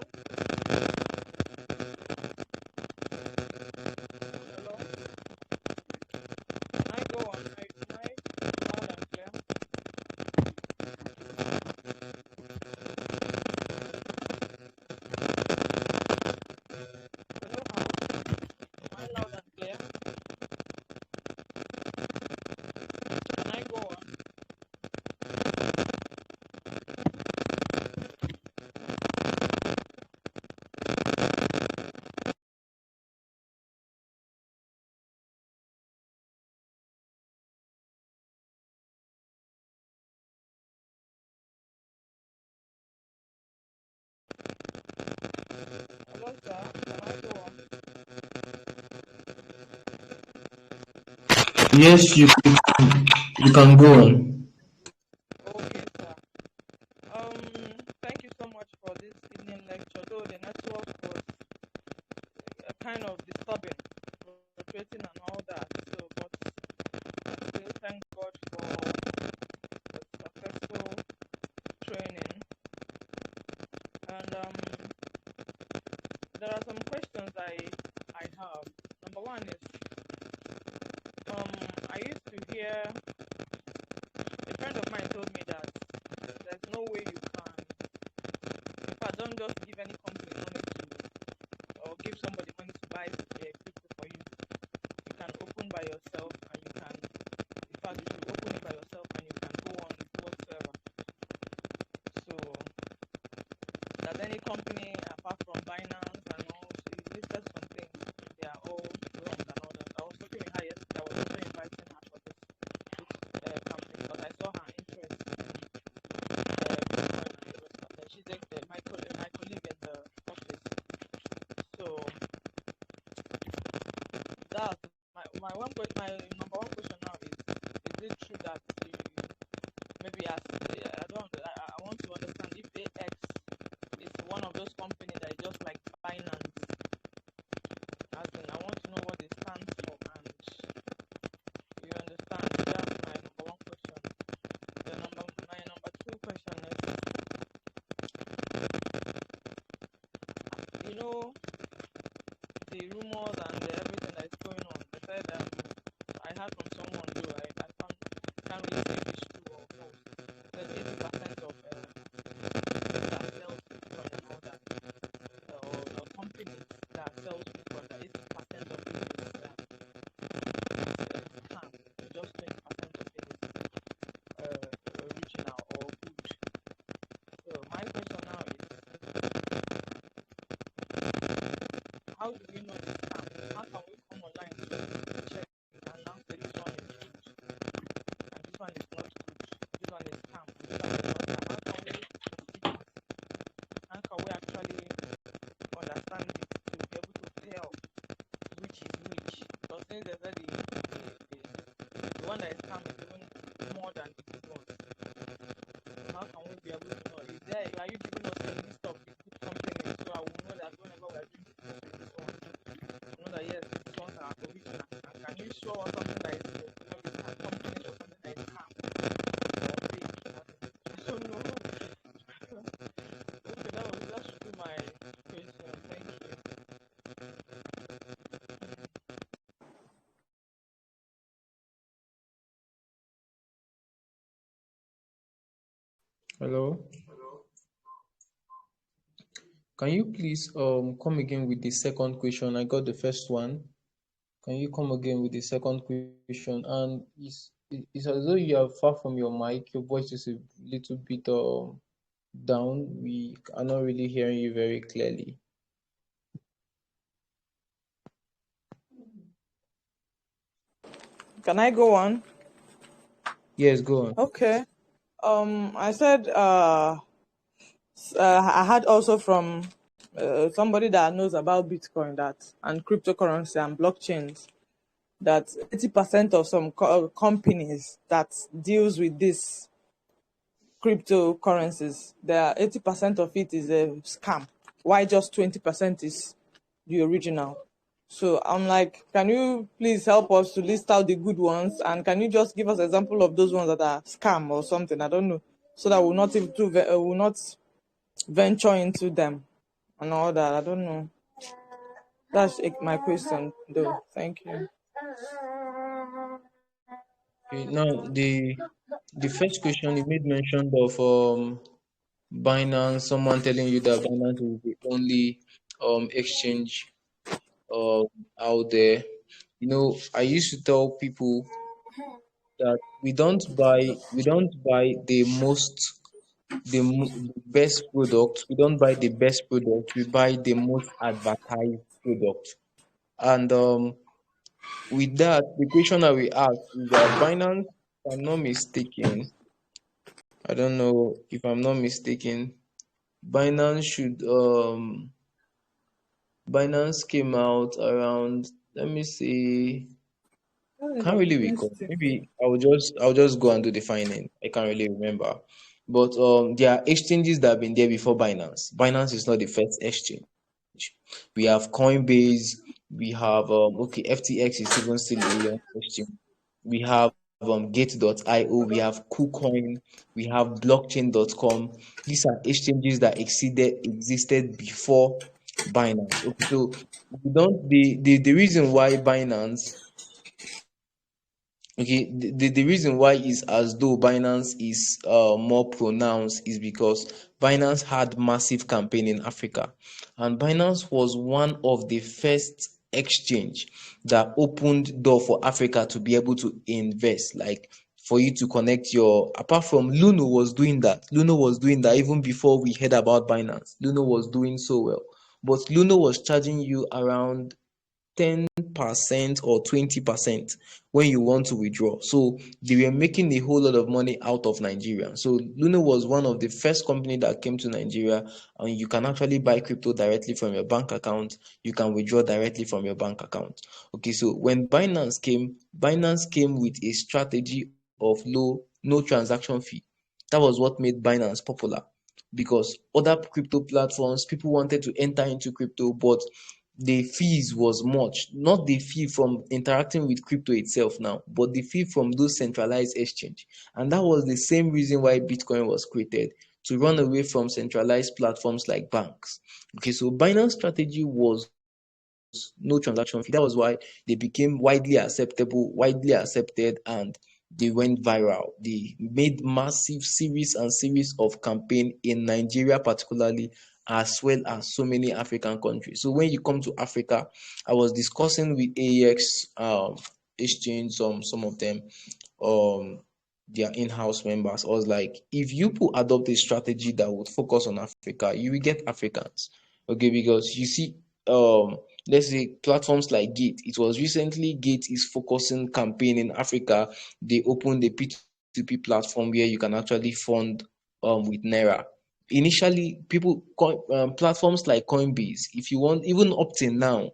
hello. Can I go on? Am I loud and clear? Hello, house. Am I loud and clear? Can I go on? Hello, sir. Can I go on? Yes, you can go on. Okay, sir. Thank you so much for this evening lecture. Though the network was kind of disturbing, fluctuating and all that. So, but I still thank God for the successful training. And there are some questions I have. Number one is I used to hear a friend of mine told me that there's no way you can. In fact, don't just give any company money to or give somebody money to buy crypto for you. You can open by yourself and you can. In fact, you should open it by yourself and you can go on whatsoever. So that any company apart from Binance and all, so you listed some things. They are all wrong and all that. I was talking with her yesterday. I was also inviting her for this company because I saw her interest in Bitcoin and the rest of that. She's my colleague in the office. So that's my number one question now is it true that you maybe are, I don't, I want to understand if AX is one of those companies that is just like Binance. As in, I want to know what it stands for, and you understand. That's my number one question. My number two question is, you know, the rumors and everything that is going on. They said I heard from someone though I can't really say if it's true or false. That 80% of that sells Bitcoin and all that, or companies that sells Bitcoin, that 80% of it is scam. Just 20% of it is original or good. So my question now is, how do we know this scam? How can we come online to check and now say this one is good and this one is not good, this one is scam, this one is not scam? How can we actually understand this to be able to tell which is which? Because since they said the one that is scam is even more than the good one. So how can we be able to know? Are you giving us a list of the good companies so I will know that whenever we are doing business with this one, know that yes, these ones are original? And can you show us something that is maybe scam companies or something that is scam or fake? I don't know. Okay, that should be my question. Thank you. Hello. Can you please come again with the second question? I got the first one. Can you come again with the second question? And it's as though you are far from your mic. Your voice is a little bit down. We are not really hearing you very clearly. Can I go on? Yes, go on. Okay. I said I had also from somebody that knows about Bitcoin that and cryptocurrency and blockchains that 80% of some companies that deals with this cryptocurrencies, there 80% of it is a scam. Why just 20% is the original? So I'm like, can you please help us to list out the good ones, and can you just give us an example of those ones that are scam or something? I don't know, so that we'll not even will not venture into them and all that. I don't know. That's my question, though. Thank you. Okay, now the first question you made mention of Binance, someone telling you that Binance is the only exchange um out there. You know, I used to tell people that we don't buy the best product. We don't buy the best product. We buy the most advertised product. And with that, the question that we ask is that Binance, if I'm not mistaken, I don't know if I'm not mistaken, Binance should Binance came out around, let me see, can't really recall. Maybe I'll just go and do the finding. I can't really remember. But there are exchanges that have been there before Binance. Binance is not the first exchange. We have Coinbase, we have okay, FTX is even still a young exchange. We have Gate.io, we have KuCoin, we have blockchain.com. These are exchanges that existed before Binance. Okay, so we don't the reason why Binance Okay, the reason why is as though Binance is more pronounced is because Binance had massive campaign in Africa, and Binance was one of the first exchange that opened door for Africa to be able to invest, like for you to connect your. Apart from Luno was doing that even before we heard about Binance. Luno was doing so well, but Luno was charging you around 10% or 20% when you want to withdraw. So they were making a whole lot of money out of Nigeria. So Luna was one of the first company that came to Nigeria, and you can actually buy crypto directly from your bank account. You can withdraw directly from your bank account. Okay, so when Binance came with a strategy of no transaction fee. That was what made Binance popular, because other crypto platforms, people wanted to enter into crypto, but the fees was much. Not the fee from interacting with crypto itself now, but the fee from those centralized exchange. And that was the same reason why Bitcoin was created, to run away from centralized platforms like banks. Okay, so Binance strategy was no transaction fee. That was why they became widely accepted, and they went viral. They made massive series of campaign in Nigeria particularly, as well as so many African countries. So when you come to Africa, I was discussing with AEX exchange, some of them, um their in-house members. I was like, if you could adopt a strategy that would focus on Africa, you will get Africans. Okay, because you see, um let's say platforms like Gate. It was recently Gate is focusing campaign in Africa. They opened a P2P platform where you can actually fund with Naira. Initially, platforms like Coinbase, if you want, even up till now,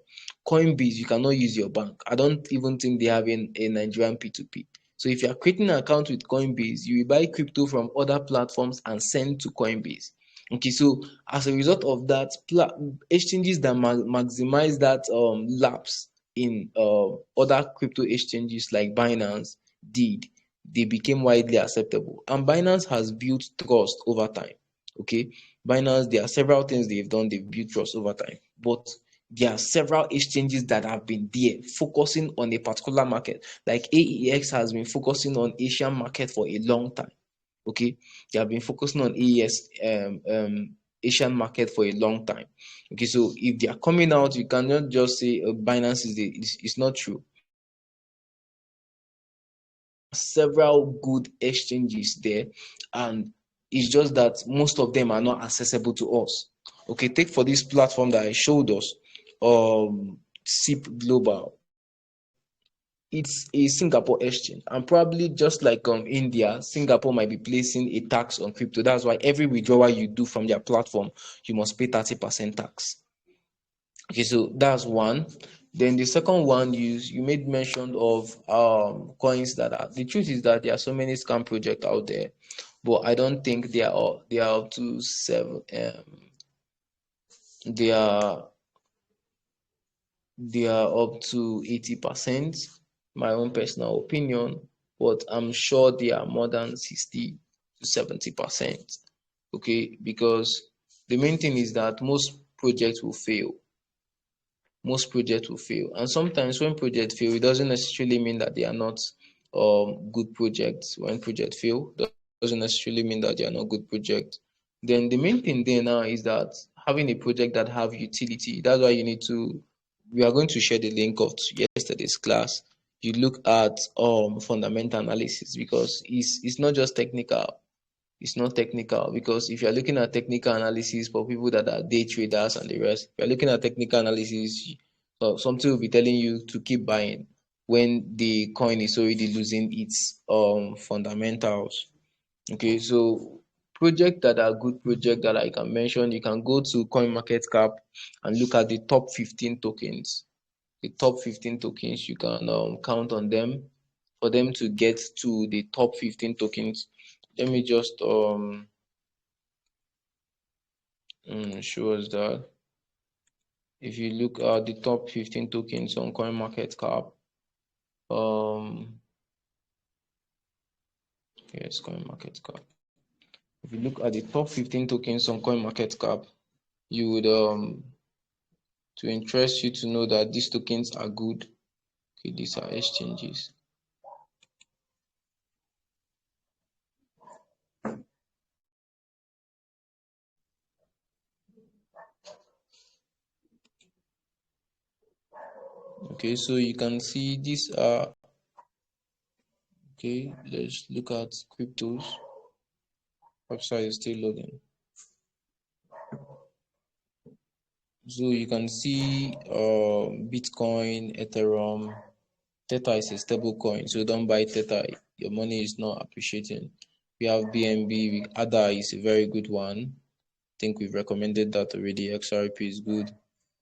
Coinbase, you cannot use your bank. I don't even think they have a Nigerian P2P. So if you are creating an account with Coinbase, you will buy crypto from other platforms and send to Coinbase. Okay, so as a result of that, exchanges that maximize that lapse in other crypto exchanges like Binance did, they became widely acceptable. And Binance has built trust over time. Okay, Binance, there are several things they've done, they've built trust over time. But there are several exchanges that have been there focusing on a particular market. Like AEX has been focusing on Asian market for a long time. Okay, they have been focusing on Asian market for a long time. Okay, so if they are coming out, you cannot just say Binance it's not true. There are several good exchanges there, and it's just that most of them are not accessible to us. Okay, take for this platform that I showed us, SIP Global. It's a Singapore exchange, and probably just like India, Singapore might be placing a tax on crypto. That's why every withdrawal you do from their platform, you must pay 30% tax. Okay, so that's one. Then the second one, you made mention of coins that are, the truth is that there are so many scam projects out there, but I don't think they are up to seven. They are they are up to 80%, my own personal opinion, but I'm sure they are more than 60 to 70%. Okay, because the main thing is that most projects will fail. And sometimes when projects fail, it doesn't necessarily mean that they are not good projects. When projects fail, doesn't necessarily mean that they are not good projects. Then the main thing there now is that having a project that have utility. That's why you need to. We are going to share the link of yesterday's class. You look at fundamental analysis, because it's not just technical. It's not technical, because if you're looking at technical analysis for people that are day traders and the rest, if you're looking at technical analysis, so something will be telling you to keep buying when the coin is already losing its fundamentals. Okay, so projects that are good projects that I can mention, you can go to CoinMarketCap and look at the top 15 tokens. The top 15 tokens, you can count on them for them to get to the top 15 tokens. Let me just show us that. If you look at the top 15 tokens on CoinMarketCap, yes, CoinMarketCap. If you look at the top 15 tokens on CoinMarketCap, you would to interest you to know that these tokens are good. Okay, these are exchanges. Okay, so you can see these are, okay, let's look at cryptos. Website is still loading. So you can see Bitcoin, Ethereum. Theta is a stable coin, so don't buy Theta. Your money is not appreciating. We have BNB. ADA is a very good one. I think we've recommended that already. XRP is good.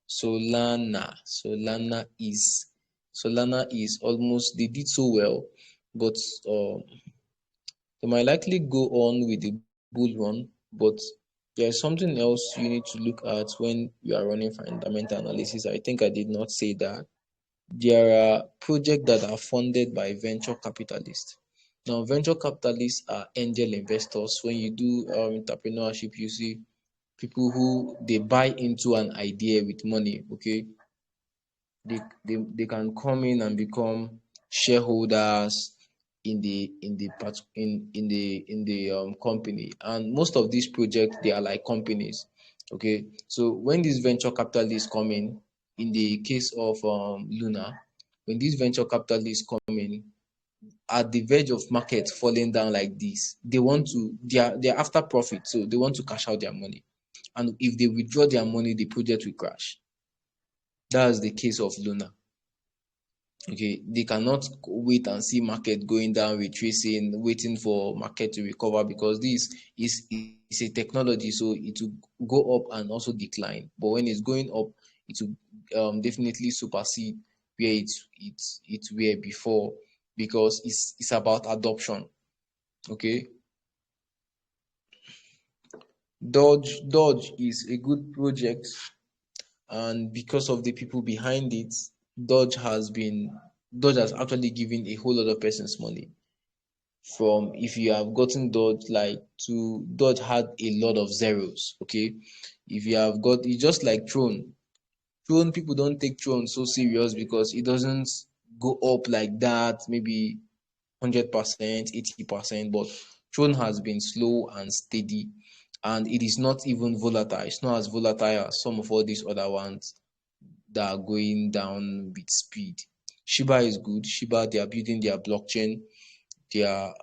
Solana. Solana is almost, they did so well, but They might likely go on with the bull run, but there's something else you need to look at when you are running fundamental analysis. I think I did not say that. There are projects that are funded by venture capitalists. Now, venture capitalists are angel investors. When you do entrepreneurship, you see people who they buy into an idea with money. Okay, they can come in and become shareholders in the company, and most of these projects they are like companies. Okay, so when these venture capitalists come in the case of Luna, when these venture capitalists come in at the verge of market falling down like this, they're after profit, so they want to cash out their money, and if they withdraw their money the project will crash. That's the case of Luna. Okay, they cannot wait and see market going down, retracing, waiting for market to recover, because this is a technology, so it will go up and also decline. But when it's going up, it will definitely supersede where it were before, because it's about adoption. Okay, Dodge is a good project, and because of the people behind it, Dodge has been Dodge has actually given a whole lot of persons money. From if you have gotten Dodge, like to Dodge had a lot of zeros. Okay, if you have got it's just like Throne, people don't take Throne so serious because it doesn't go up like that, maybe 100%, 80%, but Throne has been slow and steady, and it is not even volatile. It's not as volatile as some of all these other ones that are going down with speed. Shiba is good. Shiba, they are building their blockchain. They are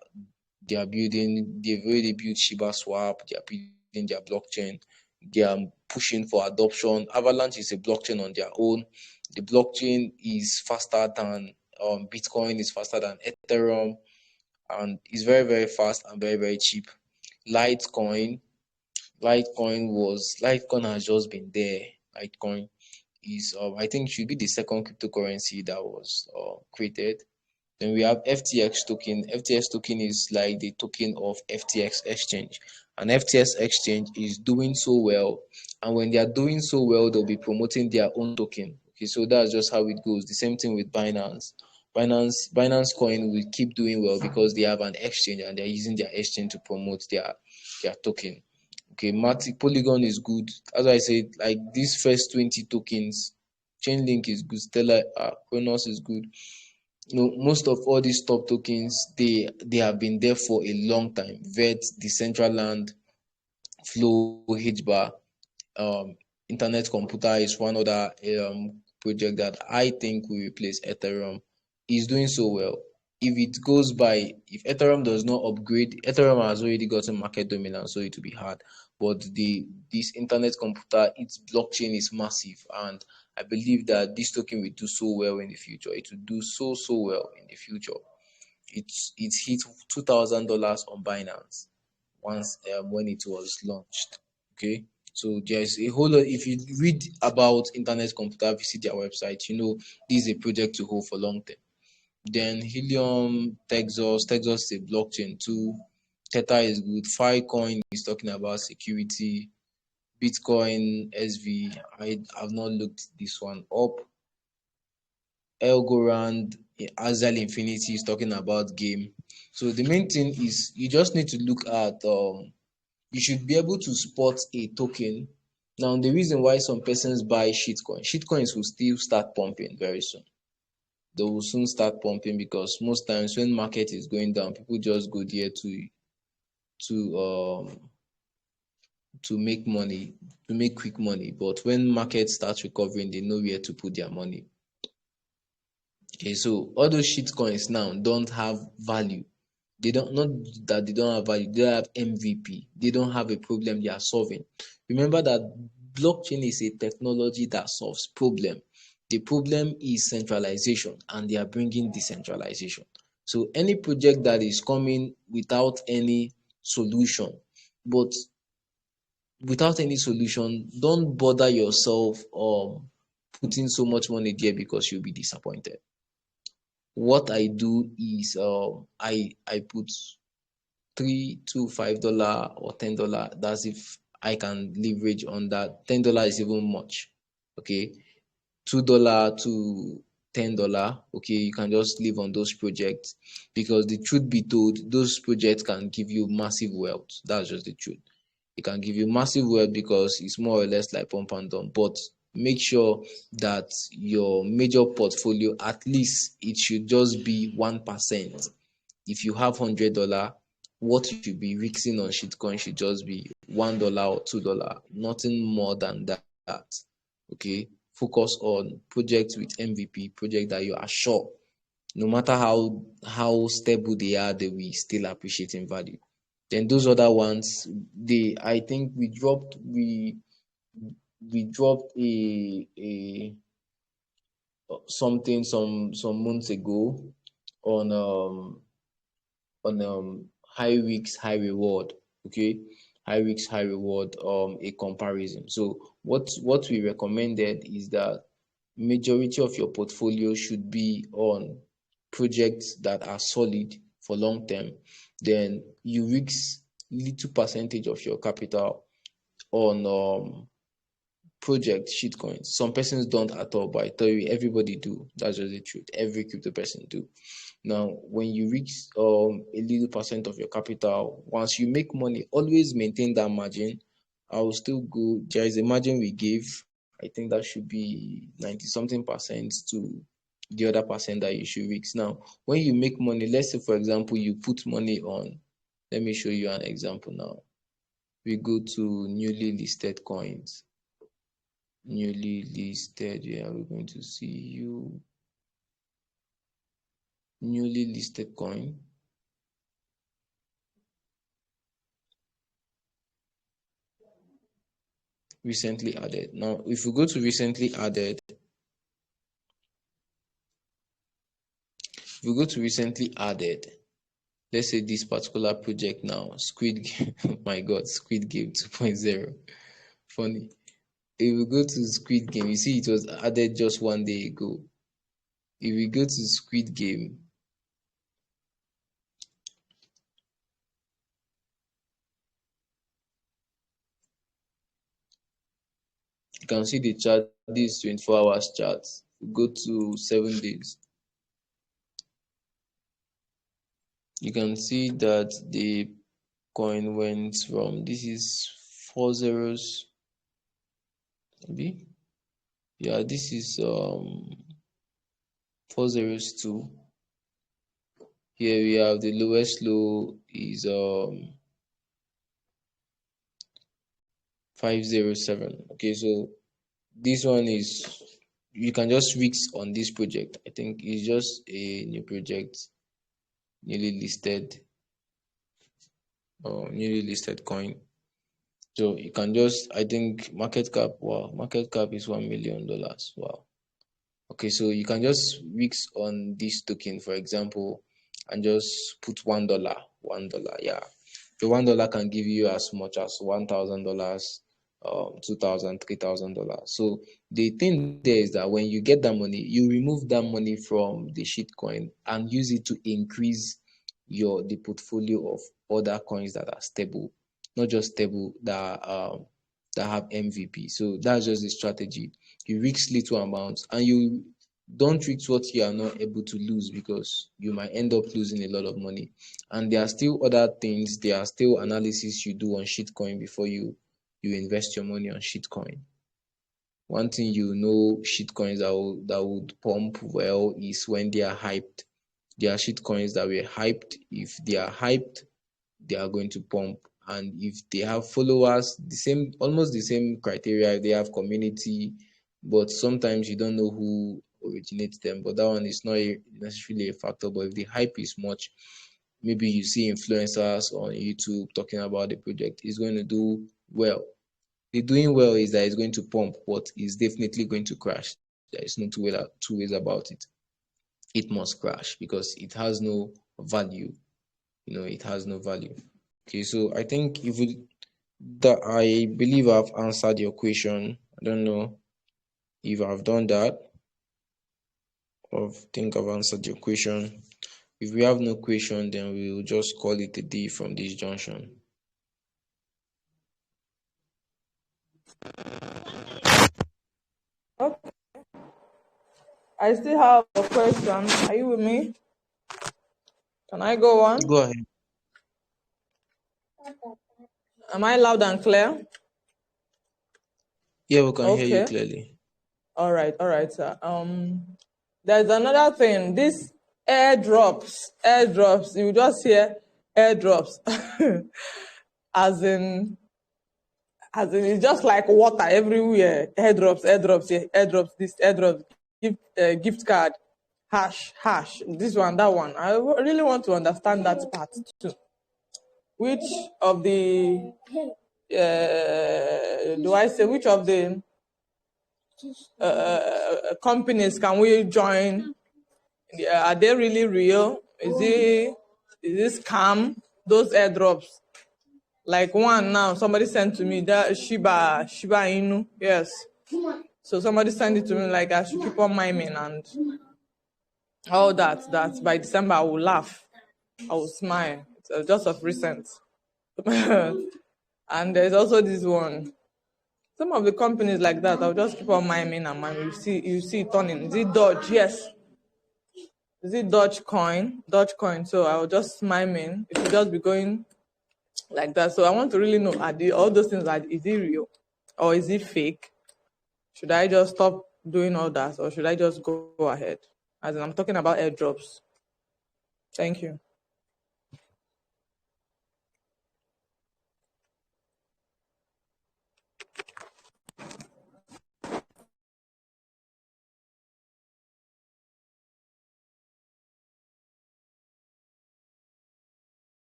they've already built Shiba Swap. They are building their blockchain. They are pushing for adoption. Avalanche is a blockchain on their own. The blockchain is faster than Bitcoin, is faster than Ethereum, and is very, very fast and very, very cheap. Litecoin, Litecoin has just been there. Litecoin is I think should be the second cryptocurrency that was created. Then we have FTX token. FTX token is like the token of FTX exchange. And FTX exchange is doing so well. And when they are doing so well, they'll be promoting their own token. Okay, so that's just how it goes. The same thing with Binance. Binance coin will keep doing well because they have an exchange and they're using their exchange to promote their token. Okay, Matic Polygon is good. As I said, like these first 20 tokens, Chainlink is good, Stellar, Kronos is good. Most of all these top tokens, they have been there for a long time. Vet, Decentraland, Flow, HBAR, um, Internet Computer is one other project that I think will replace Ethereum. Is doing so well. If Ethereum does not upgrade, Ethereum has already gotten market dominance, so it will be hard. But this Internet Computer, its blockchain is massive, and I believe that this token will do so well in the future. It will do so well in the future. It hit $2,000 on Binance once when it was launched. Okay, so there's a whole lot. If you read about Internet Computer, visit their website. This is a project to hold for long term. Then Helium, Texas is a blockchain too. Tether is good. Filecoin is talking about security. Bitcoin SV, I have not looked this one up. Elgorand, Azal Infinity is talking about game. So the main thing is you just need to look at you should be able to spot a token. Now the reason why some persons buy shitcoins will still start pumping very soon. They will soon start pumping because most times when market is going down, people just go there to to make money, to make quick money. But when market starts recovering, they know where to put their money. Okay, so all those shit coins now don't have value. They don't Not that they don't have value, they don't have MVP. They don't have a problem they are solving. Remember that blockchain is a technology that solves problem. The problem is centralization, and they are bringing decentralization. So any project that is coming but without any solution, don't bother yourself putting so much money there because you'll be disappointed. What I do is I put $3 to $5 or $10. That's if I can leverage on that. $10 is even much. Okay, $2 to $10. Okay, you can just live on those projects, because the truth be told, those projects can give you massive wealth. That's just the truth. It can give you massive wealth because it's more or less like pump and dump. But make sure that your major portfolio, at least it should just be 1%. If you have $100, what you should be risking on shitcoin should just be $1 or $2, nothing more than that. Okay, focus on projects with MVP, project that you are sure, no matter how stable they are, they will still appreciate in value. Then those other ones, they I think we dropped a something some months ago on high risks high reward. Okay, high risks high reward, a comparison. So what we recommended is that majority of your portfolio should be on projects that are solid for long term. Then you risk little percentage of your capital on project shitcoins. Some persons don't at all, but I tell you, everybody do. That's just the truth. Every crypto person do. Now, when you reach a little percent of your capital, once you make money, always maintain that margin. I will still go. There is a margin we give. I think that should be 90 something percent to the other percent that you should risk. Now, when you make money, let's say for example, you put money on. Let me show you an example now. We go to newly listed coins. Newly listed, yeah, we're going to see you newly listed coin. Recently added. Now, if we go to recently added, let's say this particular project now, Squid Game, oh my god, Squid Game 2.0. Funny. If we go to Squid Game, you see it was added just one day ago. If we go to Squid Game, you can see the chart. This 24 hours chart. Go to 7 days. You can see that the coin went from, this is 4 zeros. Maybe, yeah, this is 4 zeros too. Here we have the lowest low is 507. Okay, so this one is, you can just risk on this project. I think it's just a new project, newly listed coin. So you can just, I think market cap is $1 million. Wow. Okay, so you can just risk on this token, for example, and just put $1. Yeah. The $1 can give you as much as $1,000, $2,000, $3,000. So the thing there is that when you get that money, you remove that money from the shitcoin and use it to increase the portfolio of other coins that are stable, not just stable, that have MVP. So that's just the strategy. You risk little amounts and you don't risk what you are not able to lose, because you might end up losing a lot of money. And there are still other things, there are still analysis you do on shitcoin before you invest your money on shitcoin. One thing shitcoins that would pump well is when they are hyped. There are shitcoins that were hyped. If they are hyped, they are going to pump. And if they have followers, almost the same criteria. They have community, but sometimes you don't know who originates them. But that one is not necessarily a factor. But if the hype is much, maybe you see influencers on YouTube talking about the project, it's going to do well. The doing well is that it's going to pump, but it's definitely going to crash. There is no two ways about it. It must crash because it has no value. It has no value. Okay, so I think I believe I've answered your question. I don't know if I've done that, or think I've answered your question. If we have no question, then we will just call it a day from this junction. Okay. I still have a question. Are you with me? Can I go on? Go ahead. Am I loud and clear? Yeah, we can hear you Okay. clearly. All right, sir. There's another thing. This airdrops. You just hear airdrops, as in, it's just like water everywhere. Airdrops here, airdrops this, airdrops, gift card, hash. This one, that one. I really want to understand that part too. Which of the do I say which of the companies can we join? Are they really real? Is it scam? Those airdrops. Like one now, somebody sent to me that Shiba Inu. Yes. So somebody sent it to me like I should keep on miming and all that. That by December I will laugh, I will smile. It's just of recent. And there's also this one. Some of the companies like that, I'll just keep on miming and miming. You see it turning. Is it Dodge? Yes. Is it Dogecoin? Dogecoin. So I'll just miming. It will just be going like that. So I want to really know, all those things, is it real or is it fake? Should I just stop doing all that or should I just go ahead? As in, I'm talking about airdrops. Thank you.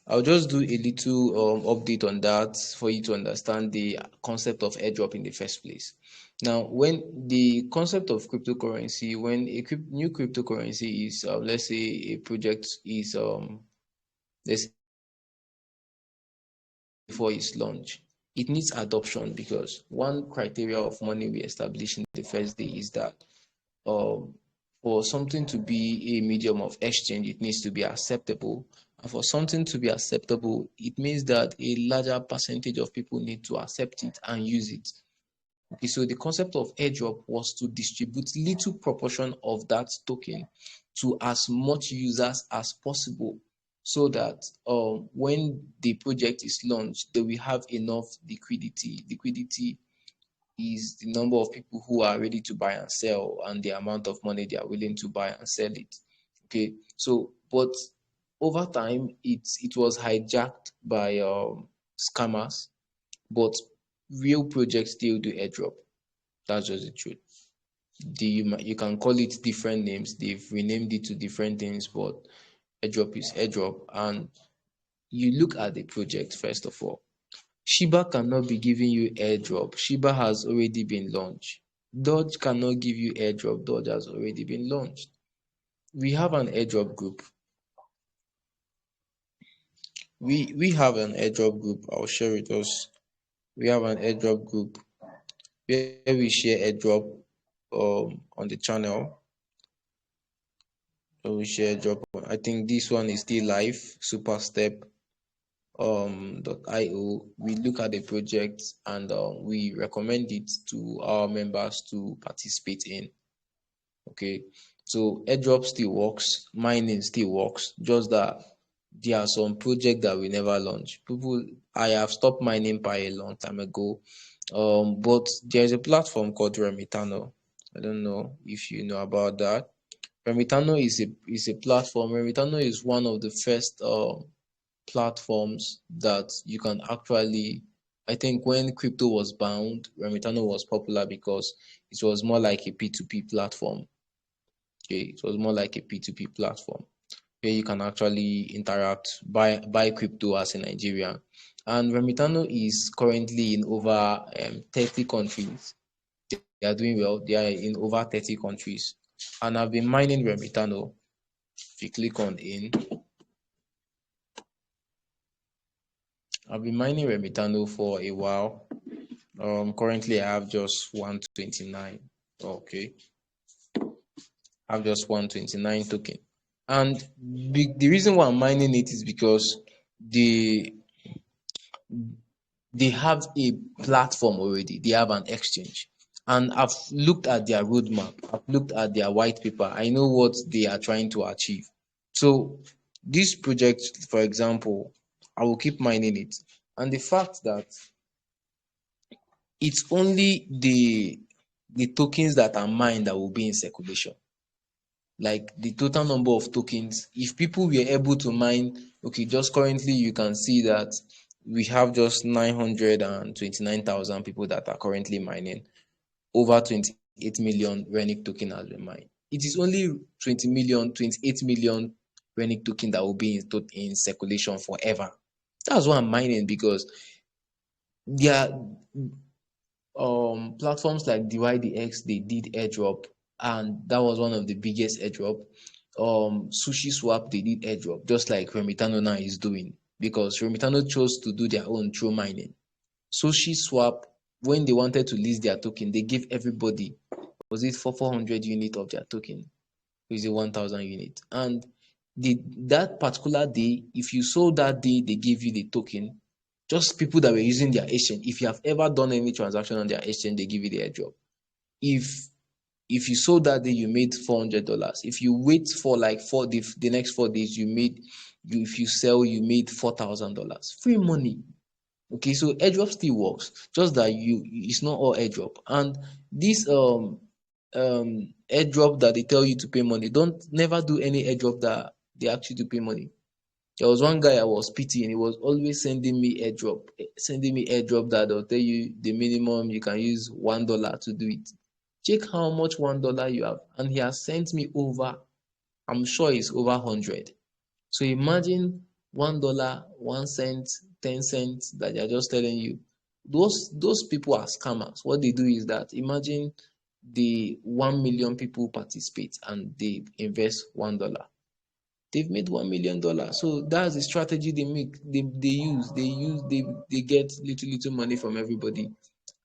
I'll just do a little update on that for you to understand the concept of airdrop in the first place. Now, when the concept of cryptocurrency, when a new cryptocurrency is, let's say, a project is, let's say, before its launch, it needs adoption because one criteria of money we establish in the first day is that um, for something to be a medium of exchange, it needs to be acceptable. And for something to be acceptable, it means that a larger percentage of people need to accept it and use it. Okay, so the concept of airdrop was to distribute little proportion of that token to as much users as possible so that when the project is launched, they will have enough liquidity. Liquidity is the number of people who are ready to buy and sell and the amount of money they are willing to buy and sell it. Okay, so but over time it was hijacked by scammers, but real projects still do airdrop. That's just the truth. You can call it different names. They've renamed it to different things, but airdrop is airdrop. And you look at the project first of all. Shiba cannot be giving you airdrop. Shiba has already been launched. Dodge cannot give you airdrop. Dodge has already been launched. We have an airdrop group. We have an airdrop group. I'll share with us. We have an airdrop group where we share airdrop on the channel. So we share airdrop. I think this one is still live. Superstep .io. We look at the project and we recommend it to our members to participate in. Okay, so airdrop still works, mining still works, just that there are some projects that we never launch. I have stopped mining by a long time ago, but there's a platform called Remitano. I don't know if you know about that. Remitano is a platform. Remitano is one of the first platforms that you can actually. I think when crypto was bound, Remitano was popular because it was more like a P2P platform. Okay, it was more like a P2P platform where you can actually interact, buy crypto as a Nigerian. And Remitano is currently in over 30 countries. They are doing well. They are in over 30 countries. And I've been mining Remitano. If you click on in, I've been mining Remitano for a while. Currently I have just 129. Okay. have just 129 token. And the reason why I'm mining it is because they they have a platform already. They have an exchange. And I've looked at their roadmap. I've looked at their white paper. I know what they are trying to achieve. So this project, for example, I will keep mining it. And the fact that it's only the tokens that are mined that will be in circulation. Like the total number of tokens, if people were able to mine, okay, just currently you can see that we have just 929,000 people that are currently mining. Over 28 million Renic token has been mined. It is only 20 million, 28 million Renic token that will be in circulation forever. That's why I'm mining, because there platforms like DYDX, they did airdrop, and that was one of the biggest airdrop. Sushi Swap, they did airdrop, just like Remitano now is doing, because Remitano chose to do their own through mining. Sushi Swap, when they wanted to list their token, they gave everybody, was it for 400 unit of their token, or is it 1,000 unit? And that particular day, if you sold that day, they gave you the token. Just people that were using their exchange. If you have ever done any transaction on their exchange, they give you the airdrop. If if you sold that day, you made $400. If you wait for like the next 4 days, if you sell, you made $4,000. Free money. Okay, so airdrop still works, just that it's not all airdrop. And this airdrop that they tell you to pay money, don't never do any airdrop that they ask you to pay money. There was one guy I was pitying. He was always sending me airdrop that they'll tell you the minimum you can use $1 to do it. Check how much $1 you have, and he has sent me over. I'm sure it's over 100. So imagine $1, 1 cent, 10 cents that they're just telling you. Those people are scammers. What they do is that, imagine the 1 million people participate and they invest $1. They've made $1 million. So that's the strategy they make. They get little money from everybody,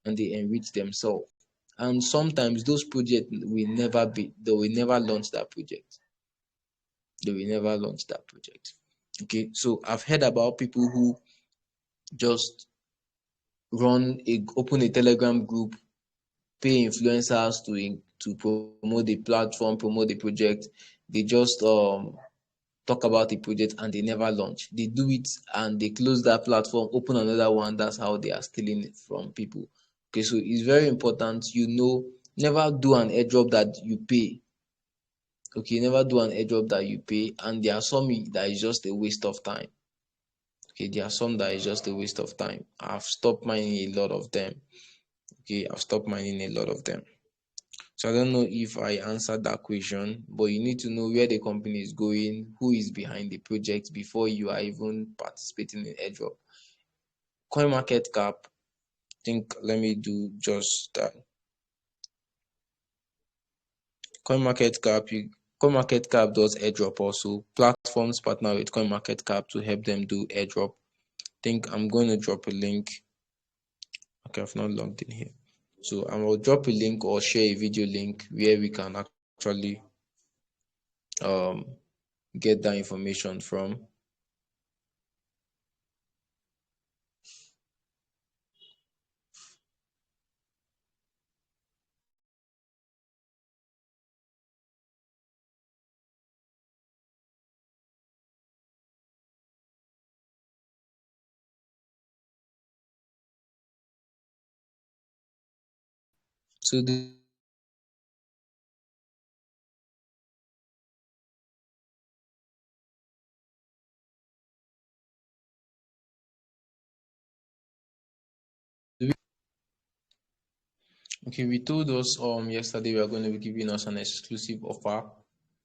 and they enrich themselves. And sometimes those projects they will never launch that project. They will never launch that project. Okay, so I've heard about people who just open a Telegram group, pay influencers to promote the platform, promote the project. They just talk about the project and they never launch. They do it and they close that platform, open another one. That's how they are stealing it from people. Okay, so it's very important, never do an airdrop that you pay. Okay, never do an airdrop that you pay. And there are some that is just a waste of time. Okay, there are some that is just a waste of time. I've stopped mining a lot of them. Okay, I've stopped mining a lot of them. So I don't know if I answered that question, but you need to know where the company is going, who is behind the project before you are even participating in airdrop. CoinMarketCap, I think, let me do just that. CoinMarketCap does airdrop also. Platforms partner with CoinMarketCap to help them do airdrop. I think I'm going to drop a link. Okay, I've not logged in here. So I will drop a link or share a video link where we can actually get that information from. So okay, we told us yesterday we are going to be giving us an exclusive offer.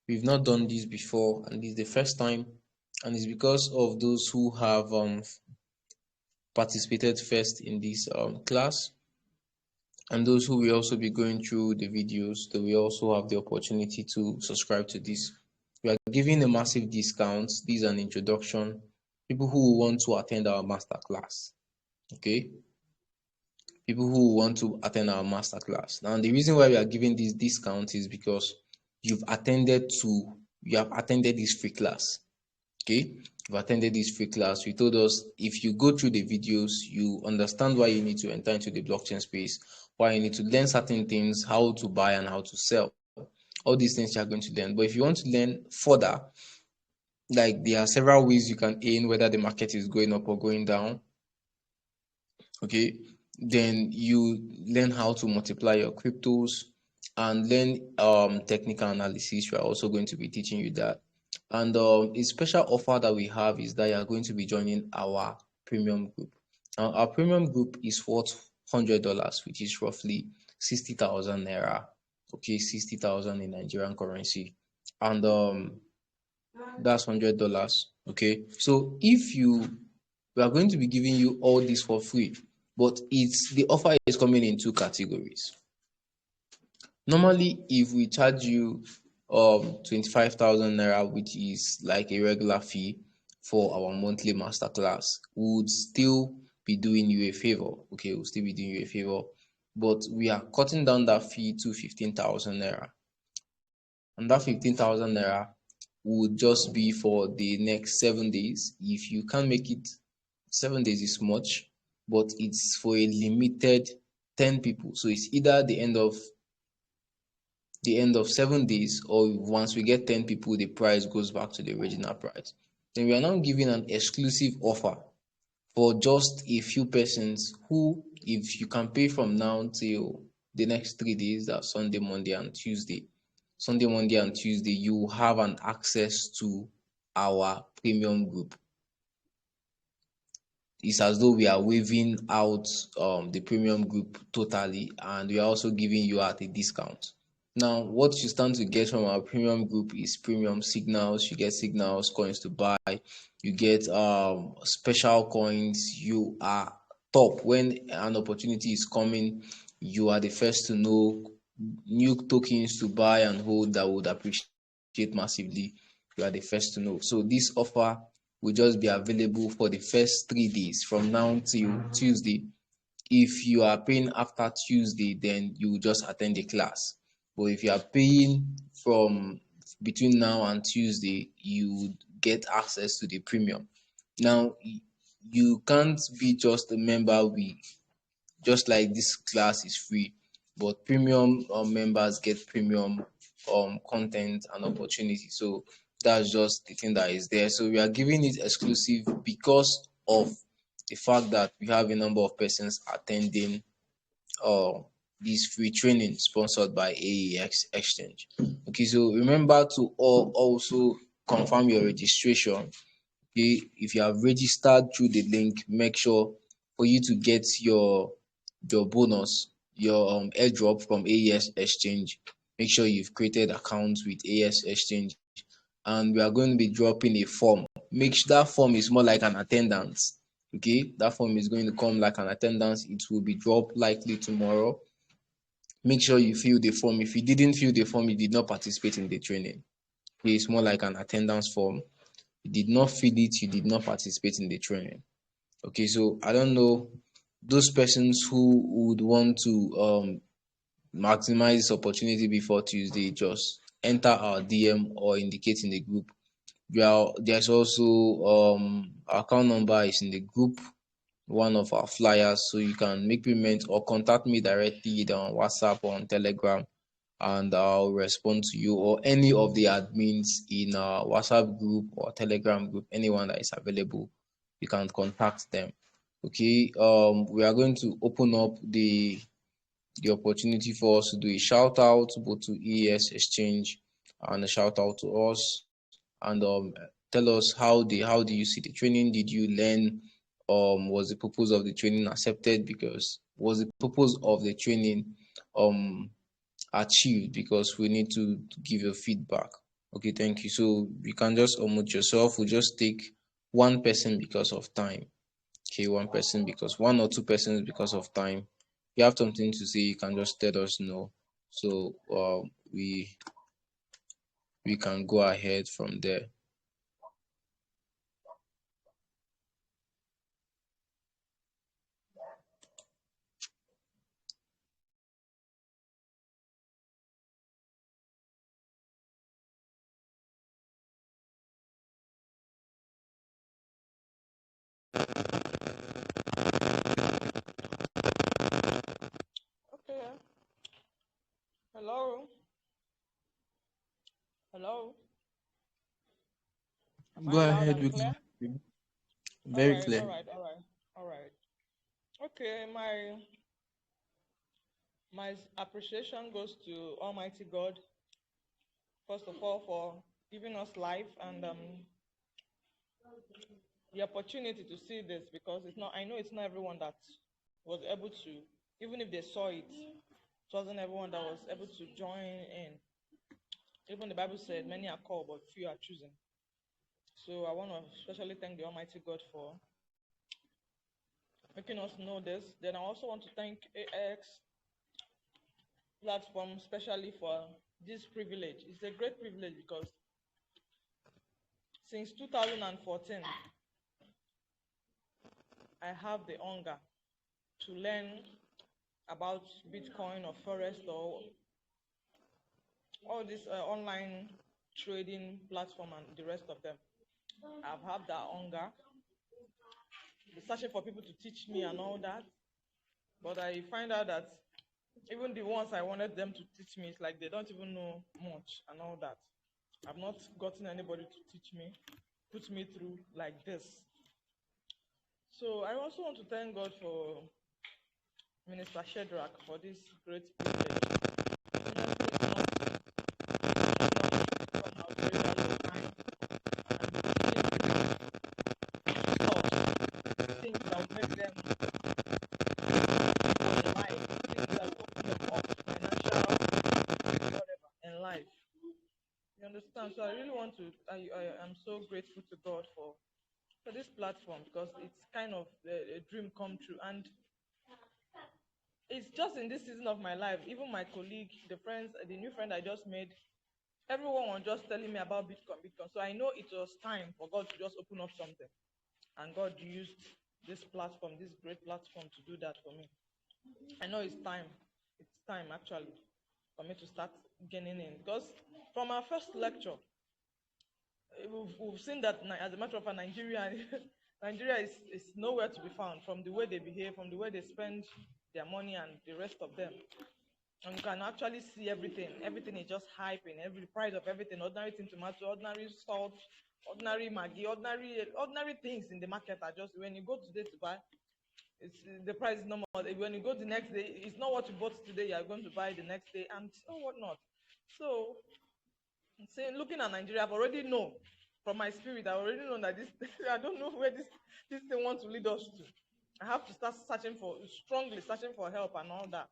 We've not done this before, and this is the first time, and it's because of those who have participated first in this class, and those who will also be going through the videos. They will also have the opportunity to subscribe to this. We are giving a massive discount. This is an introduction. People who want to attend our master class. Okay, people who want to attend our master class. Now, the reason why we are giving this discount is because you have attended this free class. Okay, you've attended this free class. You told us if you go through the videos, you understand why you need to enter into the blockchain space, why you need to learn certain things, how to buy and how to sell. All these things you are going to learn. But if you want to learn further, like there are several ways you can earn, whether the market is going up or going down. Okay, then you learn how to multiply your cryptos and learn technical analysis. We are also going to be teaching you that. And a special offer that we have is that you are going to be joining our premium group. Now, our premium group is worth $100, which is roughly 60,000 naira. Okay, 60,000 in Nigerian currency, and that's $100. Okay, so if you we are going to be giving you all this for free, but it's the offer is coming in two categories. Normally, if we charge you 25,000 naira, which is like a regular fee for our monthly masterclass, we would still be doing you a favor. Okay, we'll still be doing you a favor, but we are cutting down that fee to 15,000 naira, and that 15,000 naira would just be for the next 7 days. If you can't make it, 7 days is much, but it's for a limited 10 people. So it's either the end of 7 days, or once we get 10 people, the price goes back to the original price. Then we are now giving an exclusive offer for just a few persons who, if you can pay from now till the next 3 days, that's Sunday, Monday, and Tuesday. Sunday, Monday, and Tuesday, you have an access to our premium group. It's as though we are waiving out the premium group totally, and we are also giving you at a discount. Now, what you stand to get from our premium group is premium signals. You get signals, coins to buy. You get special coins. You are top when an opportunity is coming. You are the first to know new tokens to buy and hold that would appreciate massively. You are the first to know. So this offer will just be available for the first 3 days from now till Tuesday. If you are paying after Tuesday, then you will just attend the class. But if you are paying from between now and Tuesday, you would get access to the premium. Now, you can't be just a member. Just like this class is free, but premium members get premium content and opportunity. So that's just the thing that is there. So we are giving it exclusive because of the fact that we have a number of persons attending uh, this free training sponsored by AEX Exchange. Okay, so remember to also confirm your registration. Okay, if you have registered through the link, make sure for you to get your bonus, your airdrop from AES Exchange. Make sure you've created accounts with AES Exchange, and we are going to be dropping a form. Make sure that form is more like an attendance. Okay, that form is going to come like an attendance. It will be dropped likely tomorrow. Make sure you fill the form. If you didn't fill the form, you did not participate in the training. Okay, it's more like an attendance form. You did not fill it, you did not participate in the training. Okay, so I don't know those persons who would want to maximize this opportunity before Tuesday, just enter our DM or indicate in the group. There's also our account number is in the group, one of our flyers, so you can make payment or contact me directly either on WhatsApp or on Telegram, and I'll respond to you, or any of the admins in our WhatsApp group or Telegram group, anyone that is available, you can contact them. Okay, we are going to open up the opportunity for us to do a shout out both to ES Exchange and a shout out to us, and tell us how do you see the training? Did you learn? Was the purpose of the training accepted? Because was the purpose of the training achieved? Because we need to give your feedback. Okay, thank you. So you can just unmute yourself. We'll just take one person because of time. Okay, one person, because one or two persons because of time. If you have something to say, you can just let us know. So we can go ahead from there. Hello? Hello? Am Go I loud ahead, and we clear? can hear you. All Very right, clear. all right, all right, all right. Okay, my appreciation goes to Almighty God, first of all, for giving us life and the opportunity to see this, because it's not, I know it's not everyone that was able to, even if they saw it, it wasn't everyone that was able to join in. Even the Bible said, many are called, but few are chosen. So I want to especially thank the Almighty God for making us know this. Then I also want to thank AX platform, especially for this privilege. It's a great privilege because since 2014, I have the hunger to learn about Bitcoin or Forex or all this online trading platform and the rest of them. I've had that hunger, searching for people to teach me and all that. But I find out that even the ones I wanted them to teach me, it's like they don't even know much and all that. I've not gotten anybody to teach me, put me through like this. So I also want to thank God for Minister Shedrack for this great privilege. Honestly, it's not from our very valuable time and teaching people things that will make them people in life, things that will open them up, financial, whatever, in life. You understand? So I really want to, I am so grateful to God for this platform because it's kind of a dream come true. And it's just in this season of my life, even my colleague, the friends, the new friend I just made, everyone was just telling me about Bitcoin, Bitcoin. So I know it was time for God to just open up something. And God used this platform, this great platform to do that for me. I know it's time. It's time actually for me to start gaining in. Because from our first lecture, we've seen that as a matter of fact, Nigeria, Nigeria is nowhere to be found from the way they behave, from the way they spend their money and the rest of them. And you can actually see everything. Everything is just hyping. Every price of everything, ordinary thing tomato, ordinary salt, ordinary Maggi, ordinary things in the market are just when you go today to buy, it's the price is normal. When you go the next day, it's not what you bought today. You are going to buy the next day, and so whatnot. So, saying looking at Nigeria, I've already know from my spirit. I already know that this. I don't know where this thing wants to lead us to. I have to start searching for strongly searching for help and all that.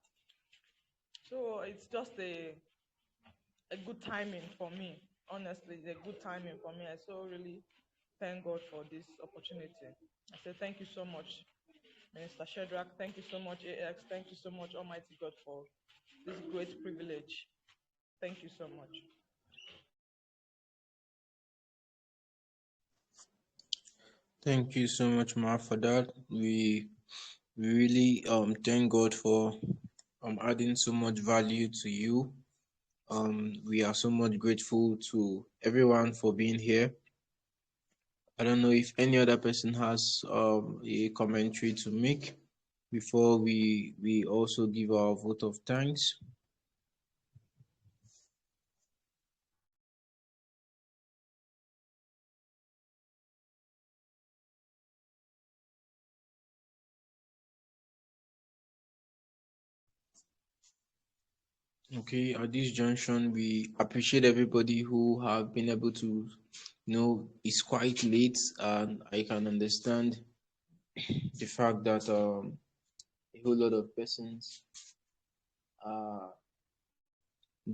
So it's just a good timing for me. Honestly, it's a good timing for me. I so really thank God for this opportunity. I say thank you so much, Minister Shedrack. Thank you so much, AX. Thank you so much, Almighty God, for this great privilege. Thank you so much. Thank you so much, Ma, for that. We really thank God for adding so much value to you. We are so much grateful to everyone for being here. I don't know if any other person has a commentary to make before we also give our vote of thanks. Okay, at this junction, we appreciate everybody who have been able to, it's quite late, and I can understand the fact that a whole lot of persons are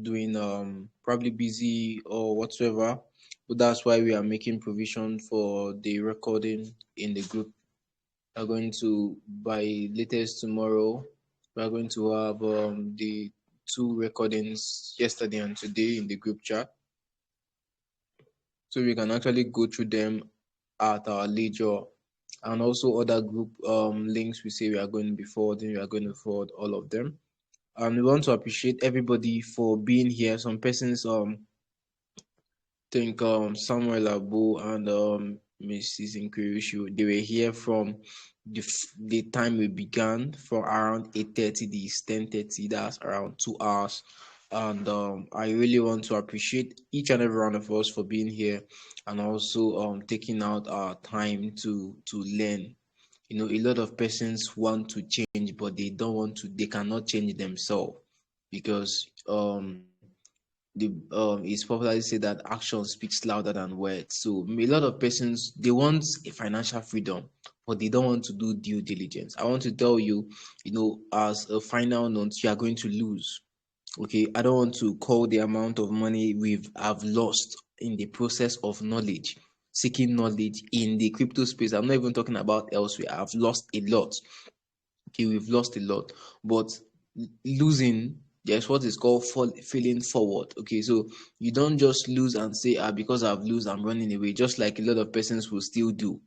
doing probably busy or whatsoever. But that's why we are making provision for the recording in the group. We're going to, by latest tomorrow, we're going to have the two recordings yesterday and today in the group chat, so we can actually go through them at our leisure. And also other group links we say we are going to be forwarding, we are going to forward all of them. And we want to appreciate everybody for being here. Some persons think Samuel Abu and Mrs. Inquirishu, they were here from the time we began from around 8:30, this 10:30, that's around 2 hours. And I really want to appreciate each and every one of us for being here, and also taking out our time to learn. A lot of persons want to change, but they don't want to. They cannot change themselves because it's popularly said that action speaks louder than words. So a lot of persons, they want a financial freedom, but they don't want to do due diligence. I want to tell you, as a final note, you are going to lose. Okay, I don't want to call the amount of money I've lost in the process of knowledge, seeking knowledge in the crypto space. I'm not even talking about elsewhere. I've lost a lot. Okay, we've lost a lot, but losing, there's what is called failing forward. Okay, so you don't just lose and say, because I've lost, I'm running away. Just like a lot of persons will still do.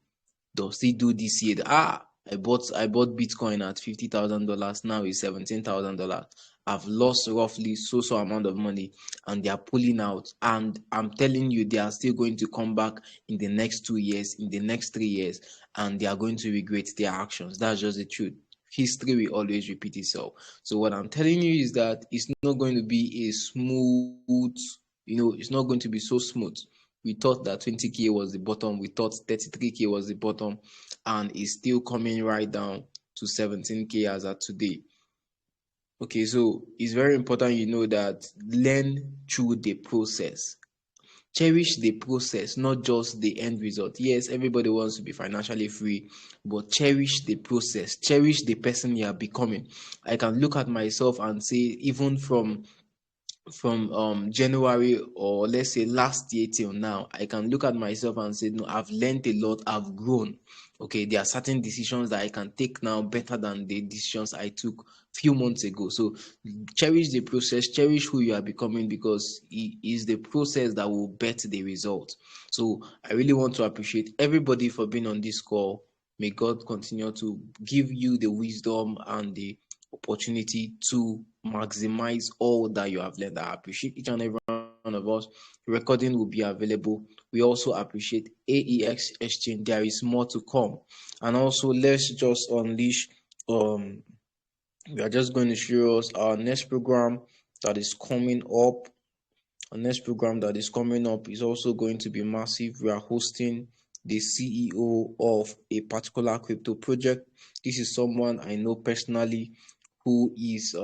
They'll still do this year. I bought Bitcoin at $50,000. Now it's $17,000. I've lost roughly so amount of money, and they are pulling out. And I'm telling you, they are still going to come back in the next 2 years, in the next 3 years, and they are going to regret their actions. That's just the truth. History will always repeat itself. So what I'm telling you is that it's not going to be a smooth, it's not going to be so smooth. We thought that 20K was the bottom. We thought 33K was the bottom, and it's still coming right down to 17K as at today. Okay, so it's very important that learn through the process. Cherish the process, not just the end result. Yes, everybody wants to be financially free, but cherish the process. Cherish the person you are becoming. I can look at myself and say, even from January, or let's say last year till now, I can look at myself and say, no, I've learned a lot, I've grown. Okay, there are certain decisions that I can take now better than the decisions I took few months ago. So cherish the process, cherish who you are becoming, because it is the process that will bet the result. So I really want to appreciate everybody for being on this call. May God continue to give you the wisdom and the opportunity to maximize all that you have learned. I appreciate each and every one of us. Recording will be available. We also appreciate AEX Exchange. There is more to come. And also, let's just unleash. We are just going to show us our next program that is coming up. Our next program that is coming up is also going to be massive. We are hosting the CEO of a particular crypto project. This is someone I know personally, who is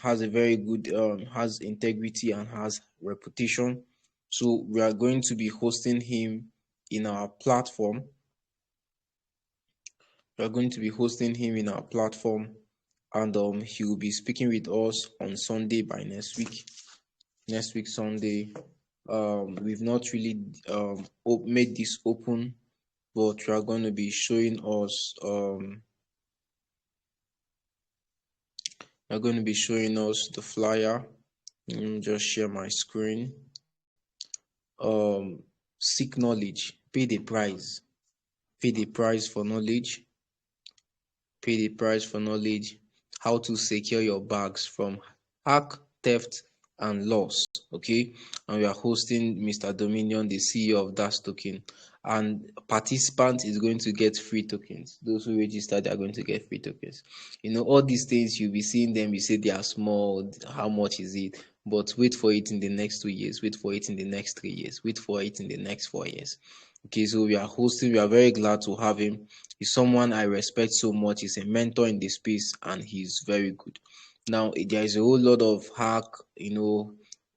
has a very good has integrity and has reputation. So we are going to be hosting him in our platform. We are going to be hosting him in our platform, and he will be speaking with us on Sunday by next week. Next week Sunday. We've not really made this open, but we are going to be showing us They're going to be showing us the flyer. Let me just share my screen. Seek knowledge, pay the price. Pay the price for knowledge. Pay the price for knowledge. How to secure your bags from hack, theft, and loss. Okay, and we are hosting Mr. Dominion, the CEO of Dash Token, and participant is going to get free tokens. Those who register, they are going to get free tokens. All these things, you'll be seeing them, you say they are small, how much is it? But wait for it in the next 2 years, wait for it in the next 3 years, wait for it in the next 4 years. Okay, so we are very glad to have him. He's someone I respect so much. He's a mentor in the space, and he's very good. Now, there is a whole lot of hack,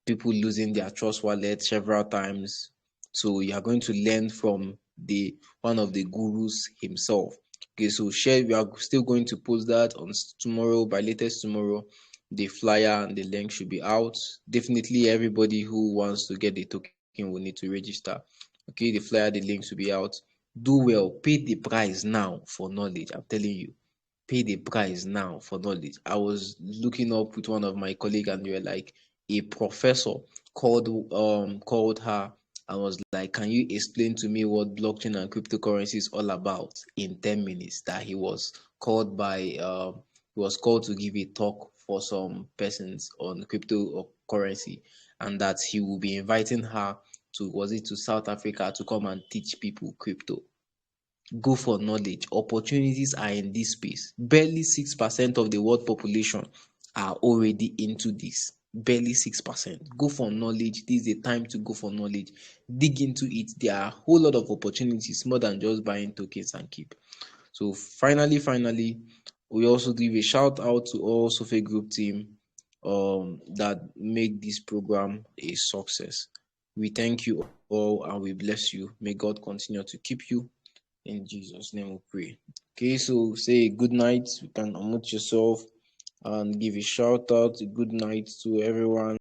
people losing their trust wallet several times. So you are going to learn from the one of the gurus himself. Okay, so share. We are still going to post that on tomorrow, by latest tomorrow. The flyer and the link should be out. Definitely, everybody who wants to get the token will need to register. Okay, the flyer, the links will be out. Do well, pay the price now for knowledge. I'm telling you, pay the price now for knowledge. I was looking up with one of my colleagues, and they were like, a professor called her and was like, can you explain to me what blockchain and cryptocurrency is all about in 10 minutes? That he was called to give a talk for some persons on cryptocurrency, and that he will be inviting her to South Africa to come and teach people crypto. Go for knowledge. Opportunities are in this space. Barely 6% of the world population are already into this. barely 6%. Go for knowledge. This is the time to go for knowledge. Dig into it. There are a whole lot of opportunities more than just buying tokens and keep. So finally, we also give a shout out to all Sofe Group team that make this program a success. We thank you all and we bless you. May God continue to keep you. In Jesus' name we pray. Okay, so say good night. You can unmute yourself and give a shout out. Good night to everyone.